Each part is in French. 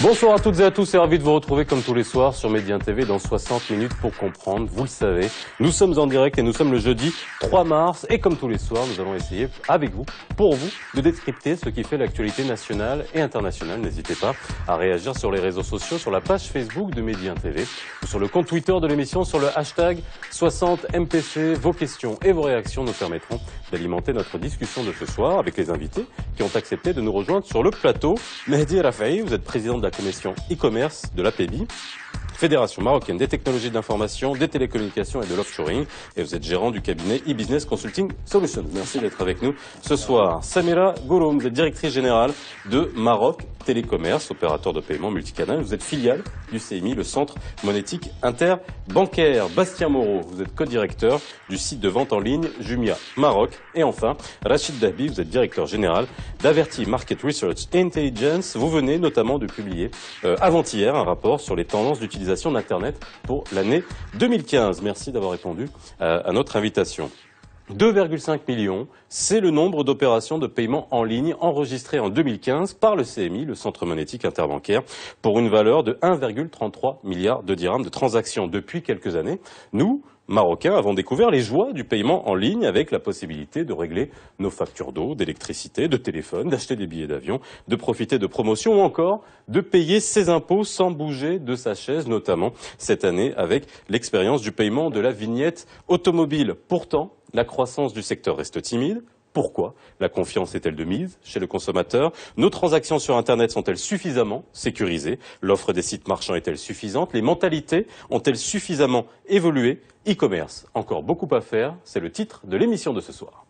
Bonsoir à toutes et à tous et ravi de vous retrouver comme tous les soirs sur Médien TV dans 60 minutes pour comprendre. Vous le savez, nous sommes en direct et nous sommes le jeudi 3 mars et comme tous les soirs, nous allons essayer avec vous, pour vous, de décrypter ce qui fait l'actualité nationale et internationale. N'hésitez pas à réagir sur les réseaux sociaux, sur la page Facebook de Médien TV ou sur le compte Twitter de l'émission, sur le hashtag 60MPC. Vos questions et vos réactions nous permettront d'alimenter notre discussion de ce soir avec les invités qui ont accepté de nous rejoindre sur le plateau. Mehdi El Afai, vous êtes président de la commission e-commerce de l'APEBI, Fédération marocaine des technologies de l'information, des télécommunications et de l'offshoring, et vous êtes gérant du cabinet e-business consulting solutions. Merci d'être avec nous ce soir. Samira Gouroum, vous êtes directrice générale de Maroc Télécommerce, opérateur de paiement multicanal. Vous êtes filiale du CMI, le Centre monétique interbancaire. Bastien Moreau, vous êtes co-directeur du site de vente en ligne Jumia Maroc. Et enfin, Rachid Dahbi, vous êtes directeur général d'Averti Market Research Intelligence. Vous venez notamment de publier avant-hier un rapport sur les tendances d'utilisation d'Internet pour l'année 2015. Merci d'avoir répondu à notre invitation. 2,5 millions, c'est le nombre d'opérations de paiement en ligne enregistrées en 2015 par le CMI, le Centre monétique interbancaire, pour une valeur de 1,33 milliard de dirhams de transactions. Depuis quelques années, nous, Marocains, avons découvert les joies du paiement en ligne avec la possibilité de régler nos factures d'eau, d'électricité, de téléphone, d'acheter des billets d'avion, de profiter de promotions ou encore de payer ses impôts sans bouger de sa chaise, notamment cette année avec l'expérience du paiement de la vignette automobile. Pourtant, la croissance du secteur reste timide. Pourquoi? La confiance est-elle de mise chez le consommateur? Nos transactions sur Internet sont-elles suffisamment sécurisées? L'offre des sites marchands est-elle suffisante? Les mentalités ont-elles suffisamment évolué? E-commerce, encore beaucoup à faire, c'est le titre de l'émission de ce soir.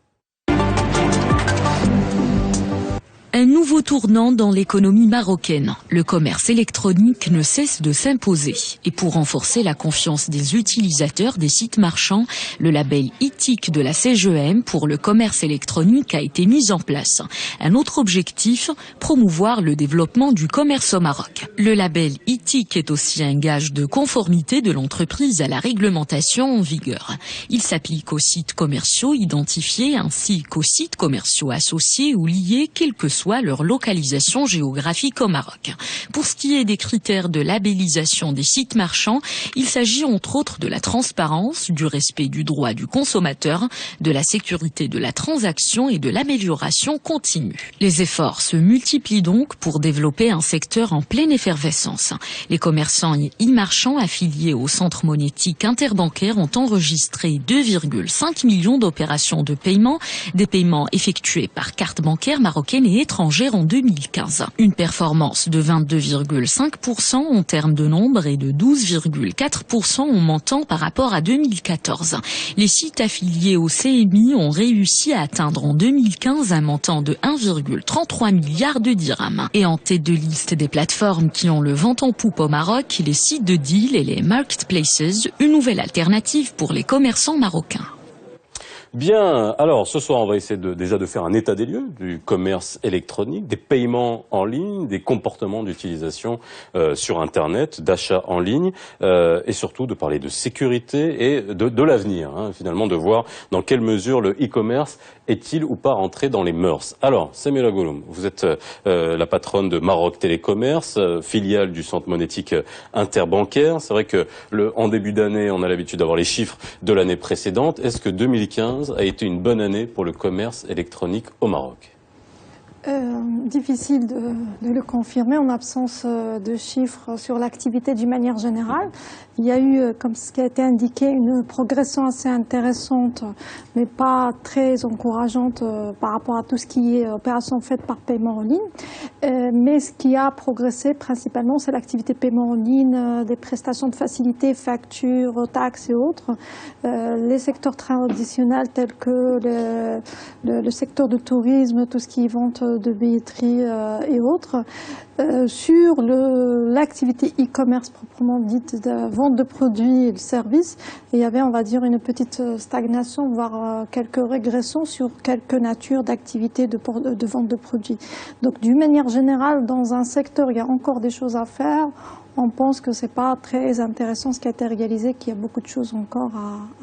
Un nouveau tournant dans l'économie marocaine. Le commerce électronique ne cesse de s'imposer. Et pour renforcer la confiance des utilisateurs des sites marchands, le label ITIC de la CGEM pour le commerce électronique a été mis en place. Un autre objectif, promouvoir le développement du commerce au Maroc. Le label ITIC est aussi un gage de conformité de l'entreprise à la réglementation en vigueur. Il s'applique aux sites commerciaux identifiés ainsi qu'aux sites commerciaux associés ou liés, quel que soit leur localisation géographique au Maroc. Pour ce qui est des critères de labellisation des sites marchands, il s'agit entre autres de la transparence, du respect du droit du consommateur, de la sécurité de la transaction et de l'amélioration continue. Les efforts se multiplient donc pour développer un secteur en pleine effervescence. Les commerçants et e-marchands affiliés au Centre monétique interbancaire ont enregistré 2,5 millions d'opérations de paiement, des paiements effectués par carte bancaire marocaine et étrangère en 2015. Une performance de 22,5% en termes de nombre et de 12,4% en montant par rapport à 2014. Les sites affiliés au CMI ont réussi à atteindre en 2015 un montant de 1,33 milliard de dirhams. Et en tête de liste des plateformes qui ont le vent en poupe au Maroc, les sites de deal et les marketplaces, une nouvelle alternative pour les commerçants marocains. Bien, alors ce soir on va essayer déjà de faire un état des lieux du commerce électronique, des paiements en ligne, des comportements d'utilisation sur Internet, d'achat en ligne et surtout de parler de sécurité et de l'avenir, finalement de voir dans quelle mesure le e-commerce est-il ou pas rentré dans les mœurs. Alors, Samira Gouroum, vous êtes la patronne de Maroc Télécommerce, filiale du Centre monétique interbancaire. C'est vrai que en début d'année, on a l'habitude d'avoir les chiffres de l'année précédente. Est-ce que 2015 a été une bonne année pour le commerce électronique au Maroc? Difficile de le confirmer en absence de chiffres sur l'activité d'une manière générale. Il y a eu, comme ce qui a été indiqué, une progression assez intéressante, mais pas très encourageante par rapport à tout ce qui est opération faite par paiement en ligne. Mais ce qui a progressé principalement, c'est l'activité paiement en ligne, des prestations de facilité, factures, taxes et autres. Les secteurs traditionnels tels que le secteur du tourisme, tout ce qui est vente de billetterie et autres. Sur l'activité e-commerce proprement dite de vente de produits et de services, il y avait, on va dire, une petite stagnation, voire quelques régressions sur quelques natures d'activités de vente de produits. Donc, d'une manière générale, dans un secteur, il y a encore des choses à faire. on pense que c'est pas très intéressant ce qui a été réalisé, qu'il y a beaucoup de choses encore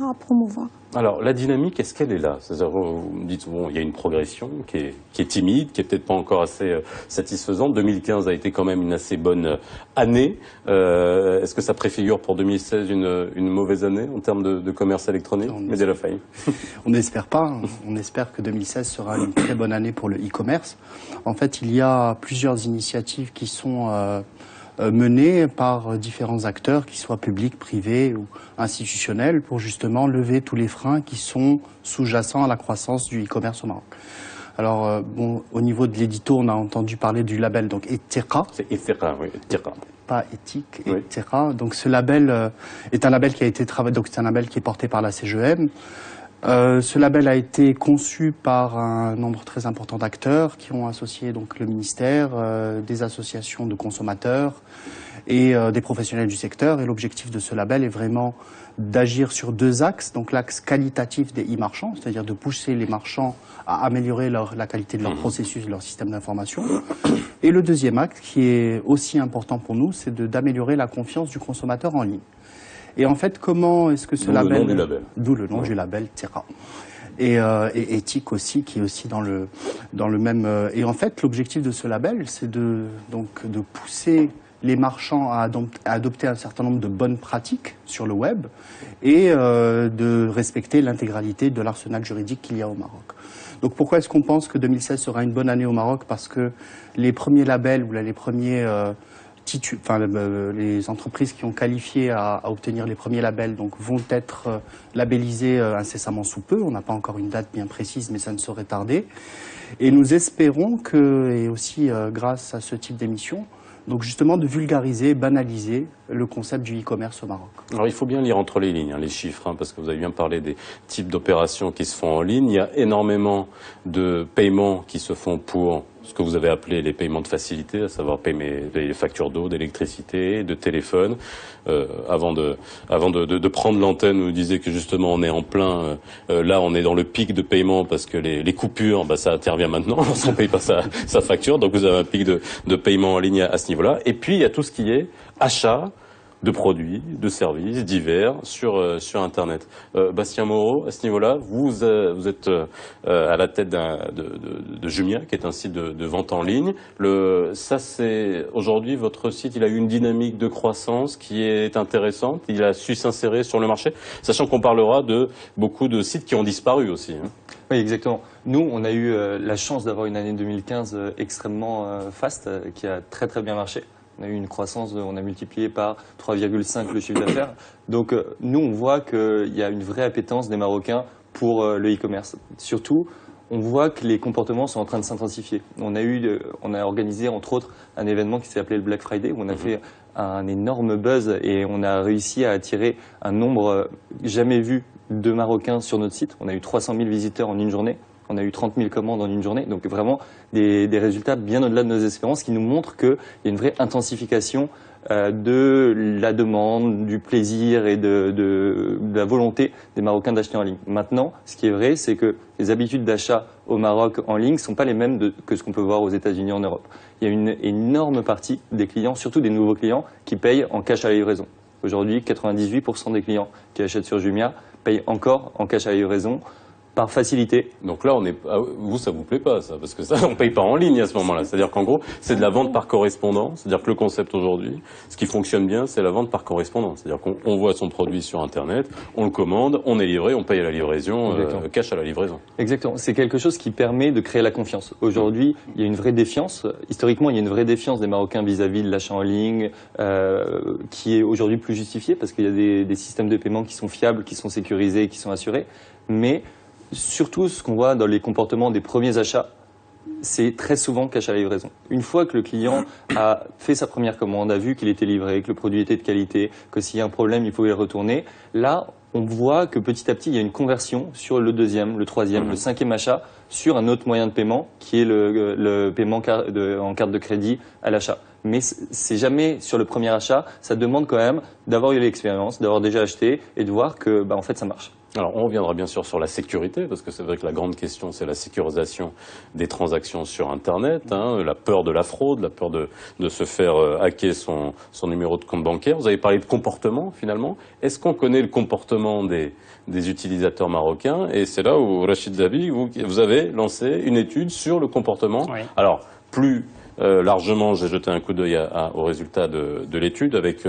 à promouvoir. Alors, la dynamique, est-ce qu'elle est là? C'est-à-dire, vous me dites, bon, il y a une progression qui est timide, qui est peut-être pas encore assez satisfaisante. 2015 a été quand même une assez bonne année. Est-ce que ça préfigure pour 2016 une mauvaise année en termes de commerce électronique? On n'espère pas. On espère que 2016 sera une très bonne année pour le e-commerce. En fait, il y a plusieurs initiatives qui sont menée par différents acteurs, qu'ils soient publics, privés ou institutionnels, pour justement lever tous les freins qui sont sous-jacents à la croissance du e-commerce au Maroc. Alors, bon, au niveau de l'édito, on a entendu parler du label donc Ethiqa. C'est Ethiqa, oui, Ethiqa. Pas éthique, Oui. Ethiqa. Donc ce label est un label qui a été travaillé, donc c'est un label qui est porté par la CGM. Ce label a été conçu par un nombre très important d'acteurs qui ont associé donc le ministère, des associations de consommateurs et des professionnels du secteur. Et l'objectif de ce label est vraiment d'agir sur deux axes. Donc l'axe qualitatif des e-marchands, c'est-à-dire de pousser les marchands à améliorer la qualité de leur processus, de leur système d'information. Et le deuxième axe, qui est aussi important pour nous, c'est d'améliorer la confiance du consommateur en ligne. Et en fait, comment est-ce que ce label... D'où le nom du label. D'où le nom du label Terra. Et éthique aussi, qui est aussi dans le même... Et en fait, l'objectif de ce label, c'est de pousser les marchands à adopter un certain nombre de bonnes pratiques sur le web et de respecter l'intégralité de l'arsenal juridique qu'il y a au Maroc. Donc pourquoi est-ce qu'on pense que 2016 sera une bonne année au Maroc? Parce que les premiers labels ou les premiers... les entreprises qui ont qualifié à obtenir les premiers labels vont être labellisées incessamment sous peu. On n'a pas encore une date bien précise, mais ça ne saurait tarder. Et nous espérons que, et aussi grâce à ce type d'émission, donc justement de vulgariser, banaliser le concept du e-commerce au Maroc. Alors il faut bien lire entre les lignes, les chiffres, parce que vous avez bien parlé des types d'opérations qui se font en ligne. Il y a énormément de paiements qui se font pour ce que vous avez appelé les paiements de facilité, à savoir payer les factures d'eau, d'électricité, de téléphone. Avant de prendre l'antenne, vous disiez que justement on est en plein, là on est dans le pic de paiement parce que les coupures, ça intervient maintenant lorsqu'on ne paye pas sa facture. Donc vous avez un pic de paiement en ligne à ce niveau-là. Et puis il y a tout ce qui est achat de produits, de services divers sur Internet. Bastien Moreau, à ce niveau-là, vous êtes à la tête de Jumia, qui est un site de vente en ligne. Ça, c'est aujourd'hui votre site. Il a eu une dynamique de croissance qui est intéressante. Il a su s'insérer sur le marché, sachant qu'on parlera de beaucoup de sites qui ont disparu aussi. Oui, exactement. Nous, on a eu la chance d'avoir une année 2015 extrêmement faste, qui a très très bien marché. On a eu une croissance, on a multiplié par 3,5 le chiffre d'affaires. Donc nous, on voit qu'il y a une vraie appétence des Marocains pour le e-commerce. Surtout, on voit que les comportements sont en train de s'intensifier. On a organisé entre autres un événement qui s'est appelé le Black Friday, où on a fait un énorme buzz et on a réussi à attirer un nombre jamais vu de Marocains sur notre site. On a eu 300 000 visiteurs en une journée. On a eu 30 000 commandes en une journée, donc vraiment des résultats bien au-delà de nos espérances qui nous montrent qu'il y a une vraie intensification de la demande, du plaisir et de la volonté des Marocains d'acheter en ligne. Maintenant, ce qui est vrai, c'est que les habitudes d'achat au Maroc en ligne ne sont pas les mêmes que ce qu'on peut voir aux États-Unis, en Europe. Il y a une énorme partie des clients, surtout des nouveaux clients, qui payent en cash à la livraison. Aujourd'hui, 98% des clients qui achètent sur Jumia payent encore en cash à la livraison, par facilité. Donc là, vous, ça vous plaît pas, ça, parce que ça, on paye pas en ligne à ce moment-là. C'est-à-dire qu'en gros, c'est de la vente par correspondance. C'est-à-dire que le concept aujourd'hui, ce qui fonctionne bien, c'est la vente par correspondance. C'est-à-dire qu'on voit son produit sur Internet, on le commande, on est livré, on paye à la livraison, cash à la livraison. Exactement. C'est quelque chose qui permet de créer la confiance. Aujourd'hui, il y a une vraie défiance. Historiquement, il y a une vraie défiance des Marocains vis-à-vis de l'achat en ligne, qui est aujourd'hui plus justifiée parce qu'il y a des systèmes de paiement qui sont fiables, qui sont sécurisés, qui sont assurés. Mais surtout, ce qu'on voit dans les comportements des premiers achats, c'est très souvent cash à la livraison. Une fois que le client a fait sa première commande, a vu qu'il était livré, que le produit était de qualité, que s'il y a un problème, il pouvait le retourner, là, on voit que petit à petit, il y a une conversion sur le deuxième, le troisième, le cinquième achat sur un autre moyen de paiement qui est le paiement en carte de crédit à l'achat. Mais c'est jamais sur le premier achat, ça demande quand même d'avoir eu l'expérience, d'avoir déjà acheté et de voir que, en fait, ça marche. Alors, on reviendra bien sûr sur la sécurité, parce que c'est vrai que la grande question, c'est la sécurisation des transactions sur Internet, la peur de la fraude, la peur de se faire hacker son numéro de compte bancaire. Vous avez parlé de comportement, finalement. Est-ce qu'on connaît le comportement des utilisateurs marocains? Et c'est là où, Rachid Dabi, vous avez lancé une étude sur le comportement. Oui. Alors, plus largement, j'ai jeté un coup d'œil aux résultats de l'étude avec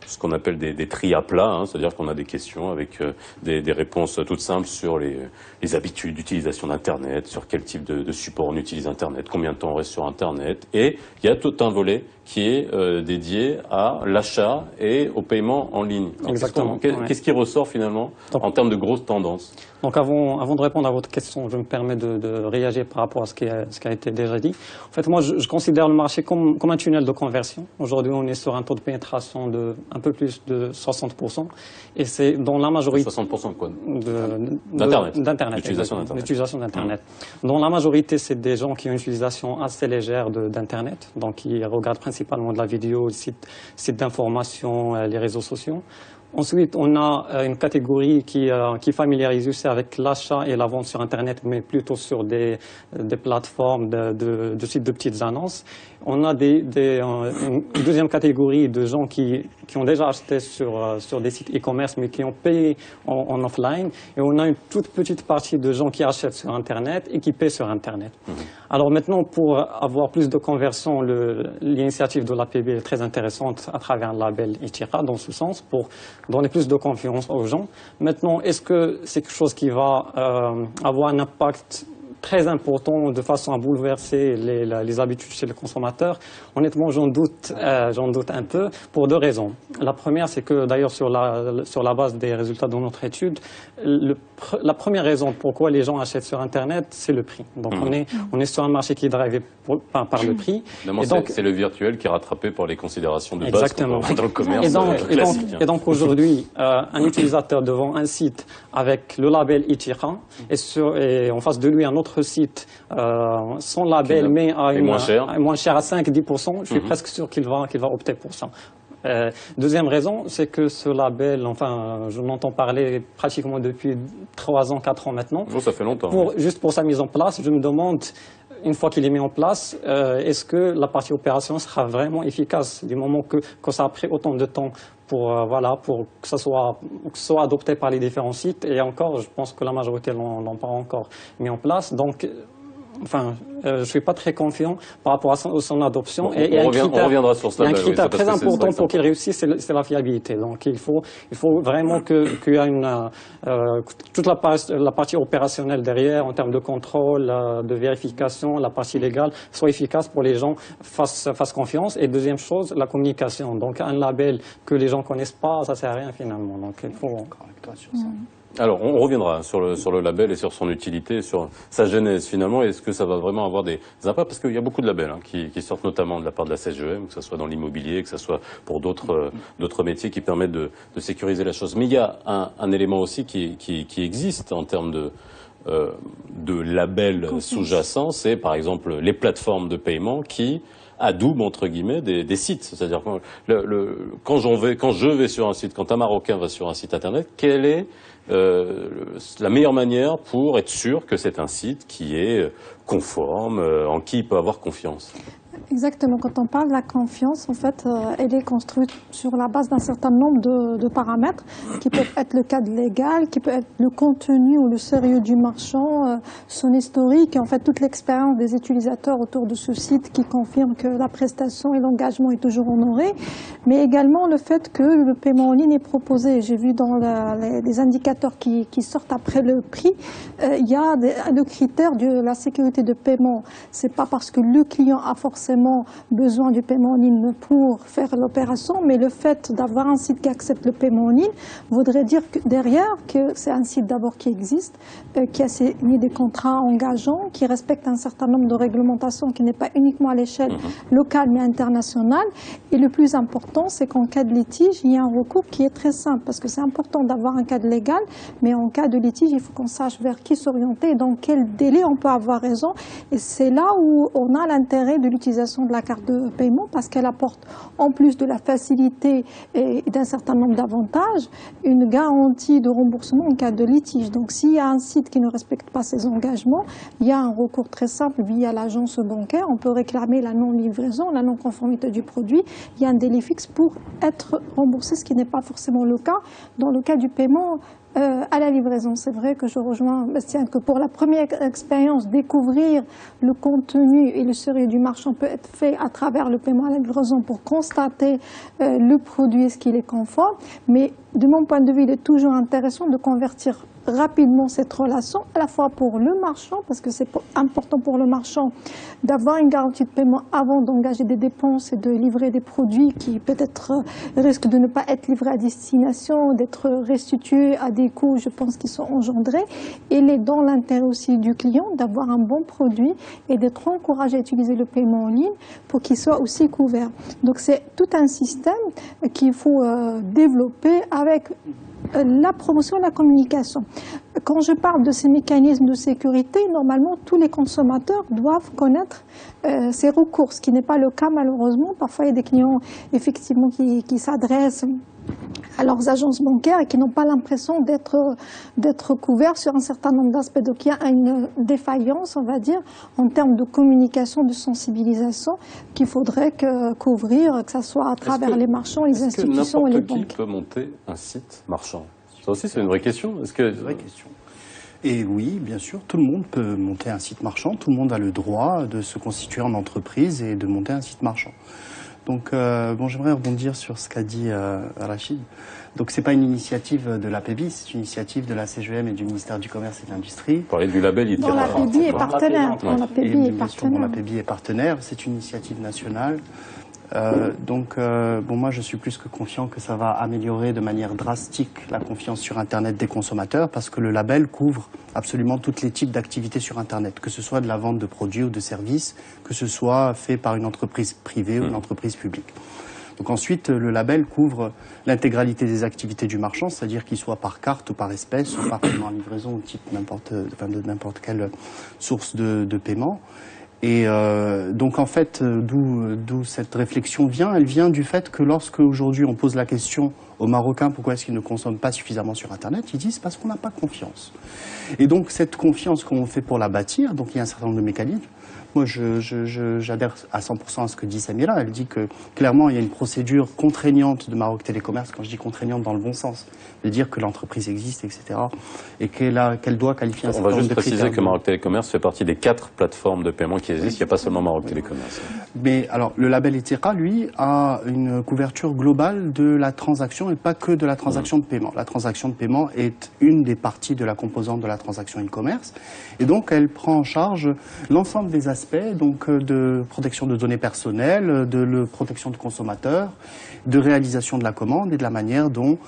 ce qu'on appelle des tris à plat, c'est-à-dire qu'on a des questions avec des réponses toutes simples sur les habitudes d'utilisation d'Internet, sur quel type de support on utilise Internet, combien de temps on reste sur Internet. Et il y a tout un volet qui est dédié à l'achat et au paiement en ligne. Donc, Exactement. Qu'est-ce qui ressort finalement en termes de grosses tendances? Donc avant de répondre à votre question, je me permets de réagir par rapport à ce qui a été déjà dit. En fait, moi, je considère le marché comme un tunnel de conversion. Aujourd'hui, on est sur un taux de pénétration de un peu plus de 60%. Et c'est dans la majorité... 60% quoi? D'Internet. L'utilisation d'Internet. Dans la majorité, c'est des gens qui ont une utilisation assez légère d'Internet, donc qui regardent principalement de la vidéo, sites d'information, les réseaux sociaux. Ensuite, on a une catégorie qui familiarise aussi avec l'achat et la vente sur Internet, mais plutôt sur des plateformes de sites de petites annonces. On a une deuxième catégorie de gens qui ont déjà acheté sur des sites e-commerce, mais qui ont payé en offline. Et on a une toute petite partie de gens qui achètent sur Internet et qui paient sur Internet. Alors maintenant, pour avoir plus de conversion, l'initiative de l'APB est très intéressante à travers un label Itira, dans ce sens, pour donner plus de confiance aux gens. Maintenant, est-ce que c'est quelque chose qui va avoir un impact très important de façon à bouleverser les habitudes chez les consommateurs? Honnêtement, j'en doute un peu pour deux raisons. La première, c'est que d'ailleurs sur la base des résultats de notre étude, la première raison pourquoi les gens achètent sur Internet, c'est le prix. Donc on est sur un marché qui est drivé par le prix. C'est le virtuel qui est rattrapé par les considérations de base dans le commerce classique. Et donc aujourd'hui, un utilisateur devant un site avec le label Itira et en face de lui un autre site sans label mais moins cher à 5-10%, je suis presque sûr qu'il va opter pour ça. Deuxième raison, c'est que ce label, je m'entends parler pratiquement depuis 3 ans, 4 ans maintenant. Oh, ça fait longtemps. Juste pour sa mise en place, je me demande, une fois qu'il est mis en place, est-ce que la partie opération sera vraiment efficace du moment que ça a pris autant de temps pour que ça soit adopté par les différents sites. Et encore, je pense que la majorité l'ont pas encore mis en place. Donc, je suis pas très confiant par rapport à son adoption. Bon, on reviendra sur cela. Un critère très important pour qu'il réussisse, c'est la fiabilité. Donc, il faut vraiment qu'il y ait toute la partie opérationnelle derrière, en termes de contrôle, de vérification, la partie légale, soit efficace pour les gens, fassent confiance. Et deuxième chose, la communication. Donc, un label que les gens connaissent pas, ça sert à rien finalement. Donc, il faut... Alors, on reviendra sur le label et sur son utilité, sur sa genèse finalement. Est-ce que ça va vraiment avoir des impacts? Parce qu'il y a beaucoup de labels qui sortent notamment de la part de la CGEM, que ce soit dans l'immobilier, que ce soit pour d'autres métiers qui permettent de sécuriser la chose. Mais il y a un élément aussi qui existe en termes de labels sous-jacents, c'est par exemple les plateformes de paiement qui adoubent entre guillemets des sites. C'est-à-dire quand je vais sur un site, quand un Marocain va sur un site internet, quelle est la meilleure manière pour être sûr que c'est un site qui est conforme, en qui il peut avoir confiance? Exactement. Quand on parle de la confiance, en fait, elle est construite sur la base d'un certain nombre de paramètres qui peuvent être le cadre légal, qui peut être le contenu ou le sérieux du marchand, son historique, et en fait toute l'expérience des utilisateurs autour de ce site qui confirme que la prestation et l'engagement est toujours honoré, mais également le fait que le paiement en ligne est proposé. J'ai vu dans les indicateurs qui sortent après le prix, il y a le critère de la sécurité de paiement. C'est pas parce que le client a forcément besoin du paiement en ligne pour faire l'opération, mais le fait d'avoir un site qui accepte le paiement en ligne voudrait dire que derrière que c'est un site d'abord qui existe, qui a signé des contrats engageants, qui respecte un certain nombre de réglementations, qui n'est pas uniquement à l'échelle locale mais internationale. Et le plus important, c'est qu'en cas de litige, il y a un recours qui est très simple, parce que c'est important d'avoir un cadre légal, mais en cas de litige, il faut qu'on sache vers qui s'orienter et dans quel délai on peut avoir raison. Et c'est là où on a l'intérêt de l'utilisation l'utilisation de la carte de paiement parce qu'elle apporte, en plus de la facilité et d'un certain nombre d'avantages, une garantie de remboursement en cas de litige. Donc s'il y a un site qui ne respecte pas ses engagements, il y a un recours très simple via l'agence bancaire. On peut réclamer la non-livraison, la non-conformité du produit. Il y a un délai fixe pour être remboursé, ce qui n'est pas forcément le cas dans le cas du paiement à la livraison. C'est vrai que je rejoins Bastien que pour la première expérience, découvrir le contenu et le sérieux du marchand peut être fait à travers le paiement à la livraison pour constater le produit, est-ce qu'il est conforme. Mais de mon point de vue, il est toujours intéressant de convertir rapidement cette relation, à la fois pour le marchand, parce que c'est important pour le marchand d'avoir une garantie de paiement avant d'engager des dépenses et de livrer des produits qui peut-être risquent de ne pas être livrés à destination, d'être restitués à des coûts, je pense, qui sont engendrés. Et il est dans l'intérêt aussi du client d'avoir un bon produit et d'être encouragé à utiliser le paiement en ligne pour qu'il soit aussi couvert. Donc c'est tout un système qu'il faut développer avec la promotion et la communication. Quand je parle de ces mécanismes de sécurité, normalement, tous les consommateurs doivent connaître ces recours, ce qui n'est pas le cas malheureusement. Parfois, il y a des clients effectivement qui s'adressent à leurs agences bancaires et qui n'ont pas l'impression d'être couverts sur un certain nombre d'aspects. Donc il y a une défaillance, on va dire, en termes de communication, de sensibilisation qu'il faudrait couvrir, que ce soit à travers les marchands, les institutions et les banques. Est-ce que n'importe qui peut monter un site marchand? Ça aussi, c'est une vraie question. C'est une vraie question. Et oui, bien sûr, tout le monde peut monter un site marchand. Tout le monde a le droit de se constituer en entreprise et de monter un site marchand. Donc, j'aimerais rebondir sur ce qu'a dit Rachid. Donc, c'est pas une initiative de l'APEBI, c'est une initiative de la CGM et du ministère du Commerce et de l'Industrie. Vous parlez du label, il tire l'APEBI est partenaire. L'APEBI est partenaire. C'est une initiative nationale. Moi, je suis plus que confiant que ça va améliorer de manière drastique la confiance sur Internet des consommateurs parce que le label couvre absolument tous les types d'activités sur Internet, que ce soit de la vente de produits ou de services, que ce soit fait par une entreprise privée ou une entreprise publique. Donc ensuite, le label couvre l'intégralité des activités du marchand, c'est-à-dire qu'il soit par carte ou par espèce ou par paiement en livraison ou type de n'importe quelle source de paiement. Et donc en fait, d'où cette réflexion vient? Elle vient du fait que lorsque aujourd'hui on pose la question aux Marocains pourquoi est-ce qu'ils ne consomment pas suffisamment sur Internet, ils disent parce qu'on n'a pas confiance. Et donc cette confiance, comment on fait pour la bâtir? Donc il y a un certain nombre de mécanismes. Moi, j'adhère à 100% à ce que dit Samira. Elle dit que clairement, il y a une procédure contraignante de Maroc Télécommerce. Quand je dis contraignante dans le bon sens, de dire que l'entreprise existe, etc. Et qu'elle doit qualifier un certain nombre de critères. On va juste préciser que Maroc Télécommerce fait partie des 4 plateformes de paiement qui existent. Il n'y a pas seulement Maroc Télécommerce. Mais alors, le label ETIRA, lui, a une couverture globale de la transaction et pas que de la transaction de paiement. La transaction de paiement est une des parties de la composante de la transaction e-commerce. Et donc, elle prend en charge l'ensemble des aspects donc de protection de données personnelles, de protection de consommateurs, de réalisation de la commande et de la manière dont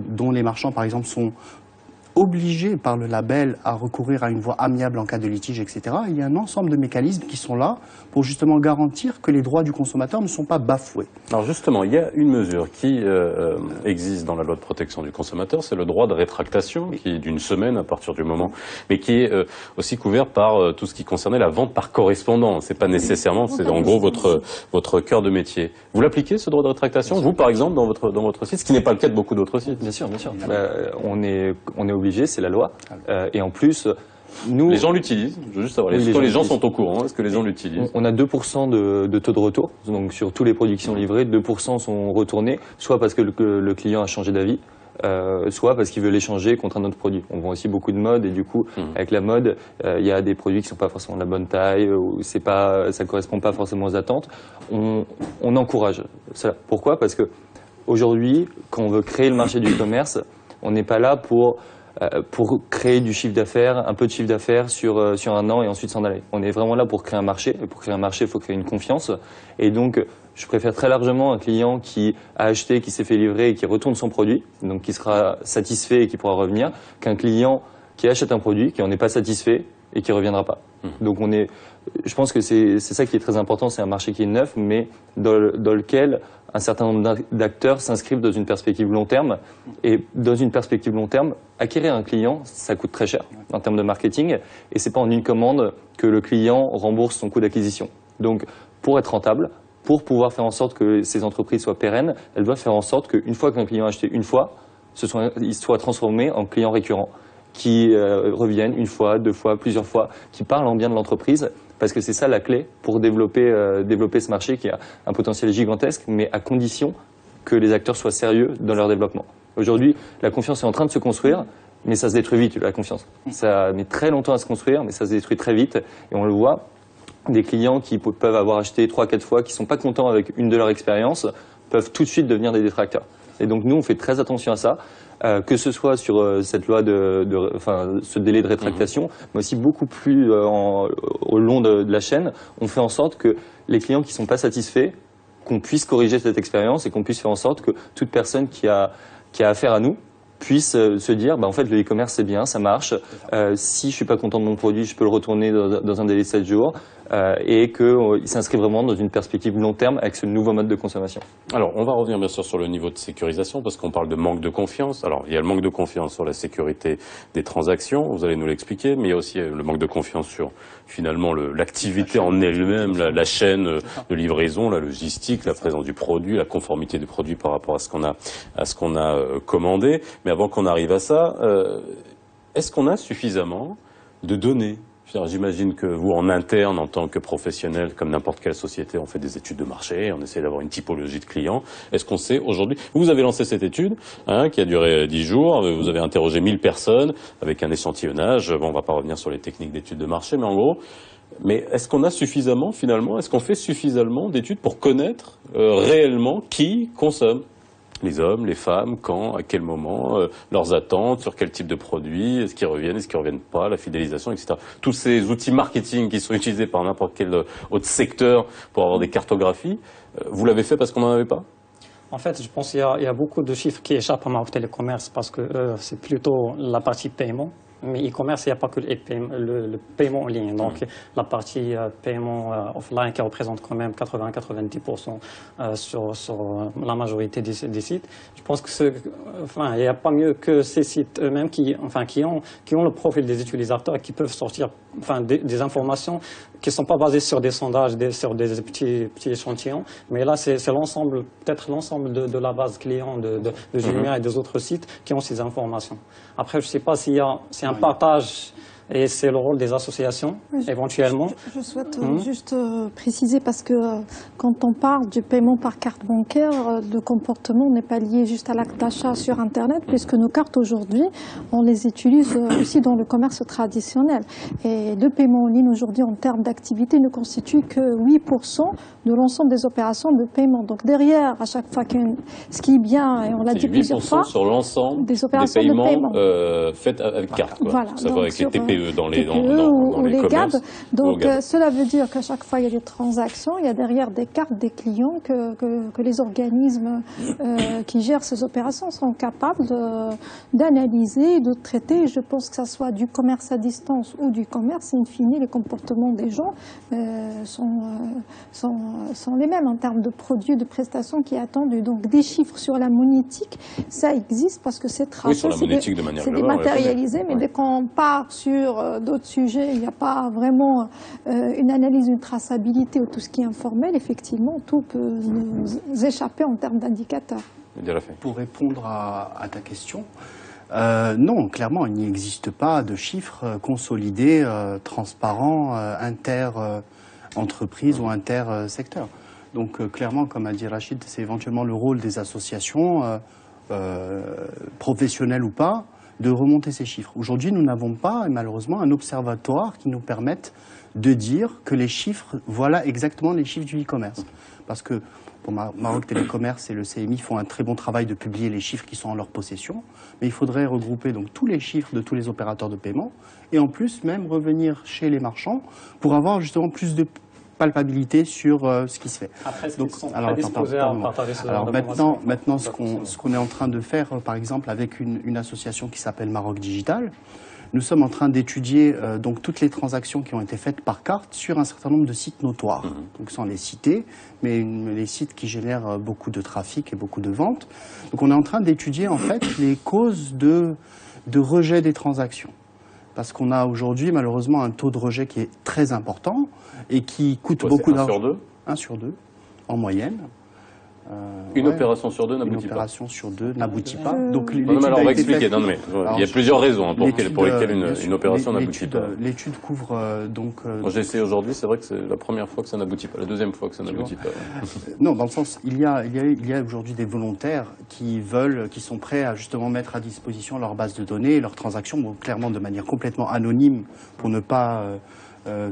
dont les marchands, par exemple, sont obligés par le label à recourir à une voie amiable en cas de litige, etc. Il y a un ensemble de mécanismes qui sont là pour justement garantir que les droits du consommateur ne sont pas bafoués. Alors justement, il y a une mesure qui existe dans la loi de protection du consommateur, c'est le droit de rétractation, qui est d'une semaine à partir du moment, mais qui est aussi couvert par tout ce qui concernait la vente par correspondance. C'est pas nécessairement, c'est en gros votre cœur de métier. Vous l'appliquez ce droit de rétractation, vous par exemple dans votre site, ce qui n'est pas le cas de beaucoup d'autres sites. Bien sûr, bien sûr. On est obligé, c'est la loi. Et en plus, nous... Les gens l'utilisent, je veux juste savoir. Est-ce que les gens sont au courant? Est-ce que les gens l'utilisent? On a 2% de taux de retour. Donc sur tous les produits qui sont livrés, 2% sont retournés, soit parce que le client a changé d'avis, soit parce qu'il veut l'échanger contre un autre produit. On vend aussi beaucoup de mode et du coup, avec la mode, il y a des produits qui sont pas forcément de la bonne taille ou ça correspond pas forcément aux attentes. On encourage ça. Pourquoi? Parce que aujourd'hui, quand on veut créer le marché du commerce, on n'est pas là pour créer du chiffre d'affaires, un peu de chiffre d'affaires sur un an et ensuite s'en aller. On est vraiment là pour créer un marché. Et pour créer un marché, il faut créer une confiance. Et donc, je préfère très largement un client qui a acheté, qui s'est fait livrer et qui retourne son produit, donc qui sera satisfait et qui pourra revenir, qu'un client qui achète un produit, qui n'en est pas satisfait et qui ne reviendra pas. Donc je pense que c'est ça qui est très important, c'est un marché qui est neuf, mais dans lequel un certain nombre d'acteurs s'inscrivent dans une perspective long terme. Et dans une perspective long terme, acquérir un client, ça coûte très cher en termes de marketing. Et c'est pas en une commande que le client rembourse son coût d'acquisition. Donc, pour être rentable, pour pouvoir faire en sorte que ces entreprises soient pérennes, elles doivent faire en sorte qu'une fois qu'un client a acheté une fois, il soit transformé en client récurrent, qui reviennent une fois, deux fois, plusieurs fois, qui parlent en bien de l'entreprise, parce que c'est ça la clé pour développer ce marché qui a un potentiel gigantesque, mais à condition que les acteurs soient sérieux dans leur développement. Aujourd'hui, la confiance est en train de se construire, mais ça se détruit vite, la confiance. Ça met très longtemps à se construire, mais ça se détruit très vite, et on le voit. Des clients qui peuvent avoir acheté 3-4 fois, qui ne sont pas contents avec une de leurs expériences, peuvent tout de suite devenir des détracteurs. Et donc nous, on fait très attention à ça, que ce soit sur cette loi ce délai de rétractation, mais aussi beaucoup plus au long de la chaîne. On fait en sorte que les clients qui ne sont pas satisfaits, qu'on puisse corriger cette expérience et qu'on puisse faire en sorte que toute personne qui a affaire à nous puisse se dire, en fait, le e-commerce, c'est bien, ça marche. Si je suis pas content de mon produit, je peux le retourner dans un délai de 7 jours et qu'il s'inscrit vraiment dans une perspective long terme avec ce nouveau mode de consommation. Alors, on va revenir bien sûr sur le niveau de sécurisation parce qu'on parle de manque de confiance. Alors, il y a le manque de confiance sur la sécurité des transactions, vous allez nous l'expliquer, mais il y a aussi le manque de confiance sur finalement l'activité en elle-même, la chaîne de livraison, la logistique, la présence du produit, la conformité du produit par rapport à ce qu'on a commandé. Mais avant qu'on arrive à ça, est-ce qu'on a suffisamment de données? J'imagine que vous, en interne, en tant que professionnel, comme n'importe quelle société, on fait des études de marché, on essaie d'avoir une typologie de clients. Est-ce qu'on sait aujourd'hui... Vous avez lancé cette étude qui a duré 10 jours, vous avez interrogé 1000 personnes avec un échantillonnage. Bon, on ne va pas revenir sur les techniques d'études de marché, mais en gros... Mais est-ce qu'on a suffisamment, finalement, est-ce qu'on fait suffisamment d'études pour connaître réellement qui consomme? Les hommes, les femmes, quand, à quel moment, leurs attentes, sur quel type de produit, est-ce qu'ils reviennent, est-ce qu'ils reviennent pas, la fidélisation, etc. Tous ces outils marketing qui sont utilisés par n'importe quel autre secteur pour avoir des cartographies, vous l'avez fait parce qu'on n'en avait pas? En fait, je pense qu'il y a beaucoup de chiffres qui échappent à Maroc Télécommerce parce que c'est plutôt la partie paiement. Mais e-commerce, il n'y a pas que le paiement en ligne. Donc, la partie paiement offline qui représente quand même 80-90% sur la majorité des sites. Je pense que il n'y a pas mieux que ces sites eux-mêmes qui ont le profil des utilisateurs et qui peuvent sortir des informations qui ne sont pas basées sur des sondages, sur des petits échantillons. Mais là, c'est l'ensemble, peut-être l'ensemble de la base client de Jumia et des autres sites qui ont ces informations. Après, je ne sais pas s'il y a un partage, et c'est le rôle des associations, éventuellement. Je souhaite juste préciser, parce que quand on parle du paiement par carte bancaire, le comportement n'est pas lié juste à l'acte d'achat sur Internet, puisque nos cartes aujourd'hui, on les utilise aussi dans le commerce traditionnel. Et le paiement en ligne aujourd'hui, en termes d'activité, ne constitue que 8% de l'ensemble des opérations de paiement. Donc derrière, à chaque fois, ce qui est bien, et on l'a dit plusieurs fois, sur l'ensemble des opérations des paiements de paiement faites avec carte. Voilà. Ça va avec les TPE dans les ou les GAB. commerces. Donc cela veut dire qu'à chaque fois il y a des transactions, il y a derrière des cartes des clients que les organismes qui gèrent ces opérations sont capables d'analyser, de traiter. Je pense que ça soit du commerce à distance ou du commerce, in fine, les comportements des gens sont les mêmes en termes de produits, de prestations qui est attendu. Donc des chiffres sur la monétique, ça existe parce que c'est tracé, oui, sur la monétique de manière c'est globale, dématérialisé, mais dès qu'on part sur d'autres sujets, il n'y a pas vraiment une analyse, une traçabilité ou tout ce qui est informel, effectivement, tout peut nous échapper en termes d'indicateurs. Pour répondre à ta question, non, clairement, il n'existe pas de chiffres consolidés, transparents, inter-entreprises ou inter-secteurs. Donc clairement, comme a dit Rachid, c'est éventuellement le rôle des associations, professionnelles ou pas, de remonter ces chiffres. Aujourd'hui, nous n'avons pas, malheureusement, un observatoire qui nous permette de dire que les chiffres, voilà exactement les chiffres du e-commerce. Parce que pour Maroc Télécommerce et le CMI font un très bon travail de publier les chiffres qui sont en leur possession, mais il faudrait regrouper donc tous les chiffres de tous les opérateurs de paiement et en plus même revenir chez les marchands pour avoir justement plus de palpabilité sur ce qui se fait. Après, donc, alors maintenant, ce qu'on est en train de faire, par exemple, avec une association qui s'appelle Maroc Digital, nous sommes en train d'étudier donc toutes les transactions qui ont été faites par carte sur un certain nombre de sites notoires. Donc sans les citer, mais les sites qui génèrent beaucoup de trafic et beaucoup de ventes. Donc on est en train d'étudier en fait les causes de rejet des transactions. parce qu'on a aujourd'hui malheureusement un taux de rejet qui est très important et qui coûte beaucoup d'argent. 1 sur 2 1 sur 2, en moyenne. Une opération sur 2 n'aboutit pas. Une opération sur 2 n'aboutit pas. Donc, non, mais alors on va expliquer. Non, mais il y a plusieurs raisons pour lesquelles une opération n'aboutit pas. L'étude couvre donc. Moi, j'ai essayé aujourd'hui. C'est vrai que c'est la première fois que ça n'aboutit pas, la deuxième fois que ça n'aboutit pas. Non, dans le sens, il y a aujourd'hui des volontaires qui sont prêts à justement mettre à disposition leur base de données, leurs transactions, bon, clairement de manière complètement anonyme pour ne pas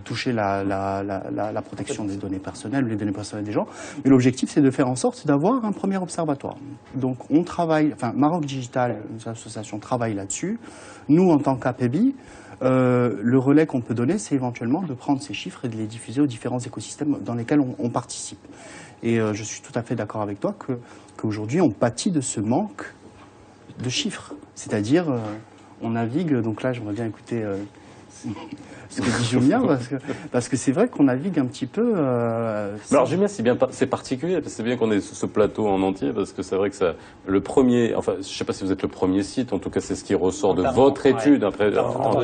toucher la protection des données personnelles, les données personnelles des gens. Mais l'objectif, c'est de faire en sorte d'avoir un premier observatoire. Donc, on travaille, enfin, Maroc Digital, une association, travaille là-dessus. Nous, en tant qu'APEBI, le relais qu'on peut donner, c'est éventuellement de prendre ces chiffres et de les diffuser aux différents écosystèmes dans lesquels on participe. Et je suis tout à fait d'accord avec toi qu'aujourd'hui, on pâtit de ce manque de chiffres. C'est-à-dire, on navigue, donc là, j'aimerais bien écouter ce que dit Julien, parce que c'est vrai qu'on navigue un petit peu. Alors Julien, c'est particulier, parce que c'est bien qu'on ait ce plateau en entier, parce que c'est vrai que le premier, enfin, je ne sais pas si vous êtes le premier site, en tout cas c'est ce qui ressort de votre étude, après, en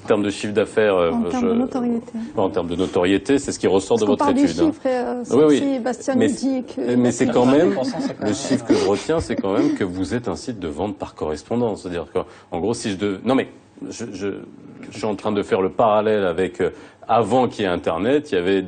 termes de chiffre d'affaires. En termes de notoriété. En termes de notoriété, c'est ce qui ressort de votre étude. Chiffres, Bastien nous dit que. Mais c'est quand même, le chiffre que je retiens, c'est quand même que vous êtes un site de vente par correspondance. C'est-à-dire qu'en gros, si je devais. Non mais. Je suis en train de faire le parallèle avec avant qu'il y ait Internet, il y avait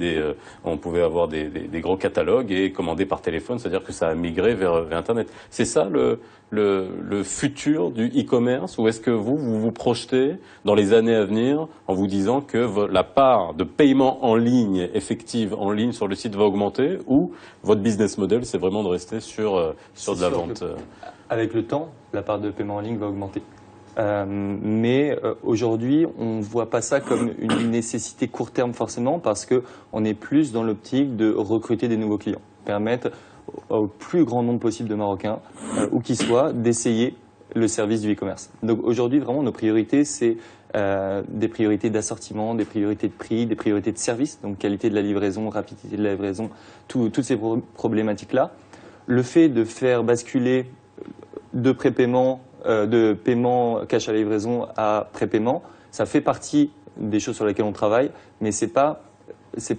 on pouvait avoir des gros catalogues et commander par téléphone, c'est-à-dire que ça a migré vers Internet. C'est ça le futur du e-commerce, ou est-ce que vous projetez dans les années à venir en vous disant que la part de paiement en ligne, effective en ligne sur le site va augmenter, ou votre business model c'est vraiment de rester sur de la vente? Avec le temps, la part de paiement en ligne va augmenter. Mais aujourd'hui, on ne voit pas ça comme une nécessité court terme forcément, parce qu'on est plus dans l'optique de recruter des nouveaux clients, permettre au plus grand nombre possible de Marocains, où qu'ils soient, d'essayer le service du e-commerce. Donc aujourd'hui, vraiment, nos priorités, c'est des priorités d'assortiment, des priorités de prix, des priorités de service, donc qualité de la livraison, rapidité de la livraison, toutes ces problématiques-là. Le fait de faire basculer de prépaiement de paiement cash à la livraison à prépaiement, ça fait partie des choses sur lesquelles on travaille, mais c'est pas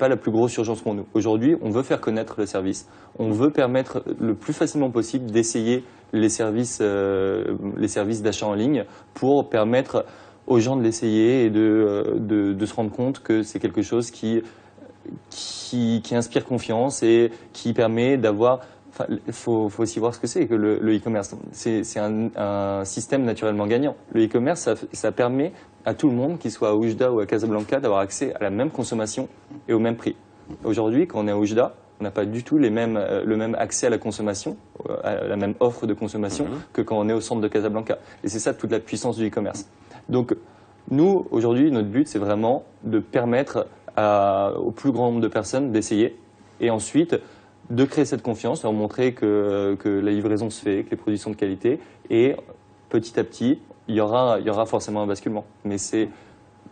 la plus grosse urgence pour nous. Aujourd'hui, on veut faire connaître le service, on veut permettre le plus facilement possible d'essayer les services d'achat en ligne pour permettre aux gens de l'essayer et de se rendre compte que c'est quelque chose qui inspire confiance et qui permet d'avoir. Enfin, faut aussi voir ce que c'est que le e-commerce. C'est un système naturellement gagnant. Le e-commerce, ça permet à tout le monde, qu'il soit à Oujda ou à Casablanca, d'avoir accès à la même consommation et au même prix. Aujourd'hui, quand on est à Oujda, on n'a pas du tout le même accès à la consommation, à la même offre de consommation que quand on est au centre de Casablanca. Et c'est ça toute la puissance du e-commerce. Donc, nous, aujourd'hui, notre but, c'est vraiment de permettre au plus grand nombre de personnes d'essayer et ensuite de créer cette confiance, leur montrer que la livraison se fait, que les produits sont de qualité, et petit à petit, il y aura forcément un basculement. Mais c'est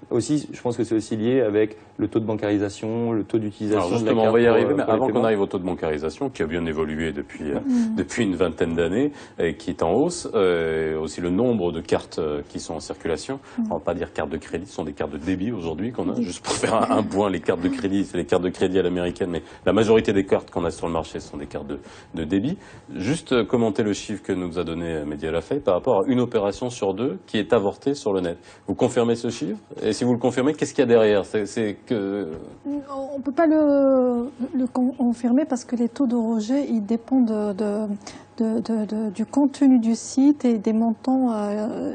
aussi, je pense que c'est aussi lié avec le taux de bancarisation, le taux d'utilisation. Alors justement, on va y arriver, mais avant qu'on arrive au taux de bancarisation, qui a bien évolué depuis une vingtaine d'années, et qui est en hausse, aussi le nombre de cartes qui sont en circulation. On va pas dire cartes de crédit, ce sont des cartes de débit aujourd'hui qu'on a. Juste pour faire un point, les cartes de crédit, c'est les cartes de crédit à l'américaine, mais la majorité des cartes qu'on a sur le marché sont des cartes de débit. Juste commenter le chiffre que nous a donné Mehdi El Afay par rapport à une opération sur 2 qui est avortée sur le net. Vous confirmez ce chiffre? Et si vous le confirmez, qu'est-ce qu'il y a derrière? On ne peut pas le confirmer parce que les taux de rejet ils dépendent du contenu du site et des montants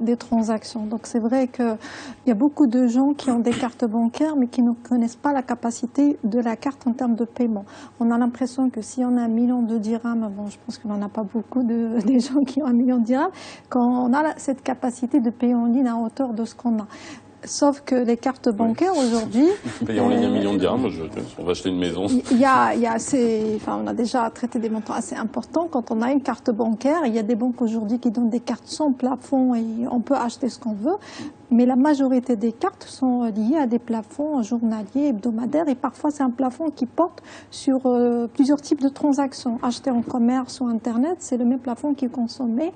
des transactions. Donc c'est vrai qu'il y a beaucoup de gens qui ont des cartes bancaires mais qui ne connaissent pas la capacité de la carte en termes de paiement. On a l'impression que si on a 1 million de dirhams, bon je pense qu'on n'en a pas beaucoup des gens qui ont 1 million de dirhams, quand on a cette capacité de payer en ligne à hauteur de ce qu'on a. Sauf que les cartes bancaires aujourd'hui. Payer en ligne 1 million de dirhams, on va acheter une maison. On a déjà traité des montants assez importants. Quand on a une carte bancaire, il y a des banques aujourd'hui qui donnent des cartes sans plafond et on peut acheter ce qu'on veut. Mais la majorité des cartes sont liées à des plafonds journaliers, hebdomadaires, et parfois c'est un plafond qui porte sur plusieurs types de transactions. Acheter en commerce ou Internet, c'est le même plafond qui est consommé,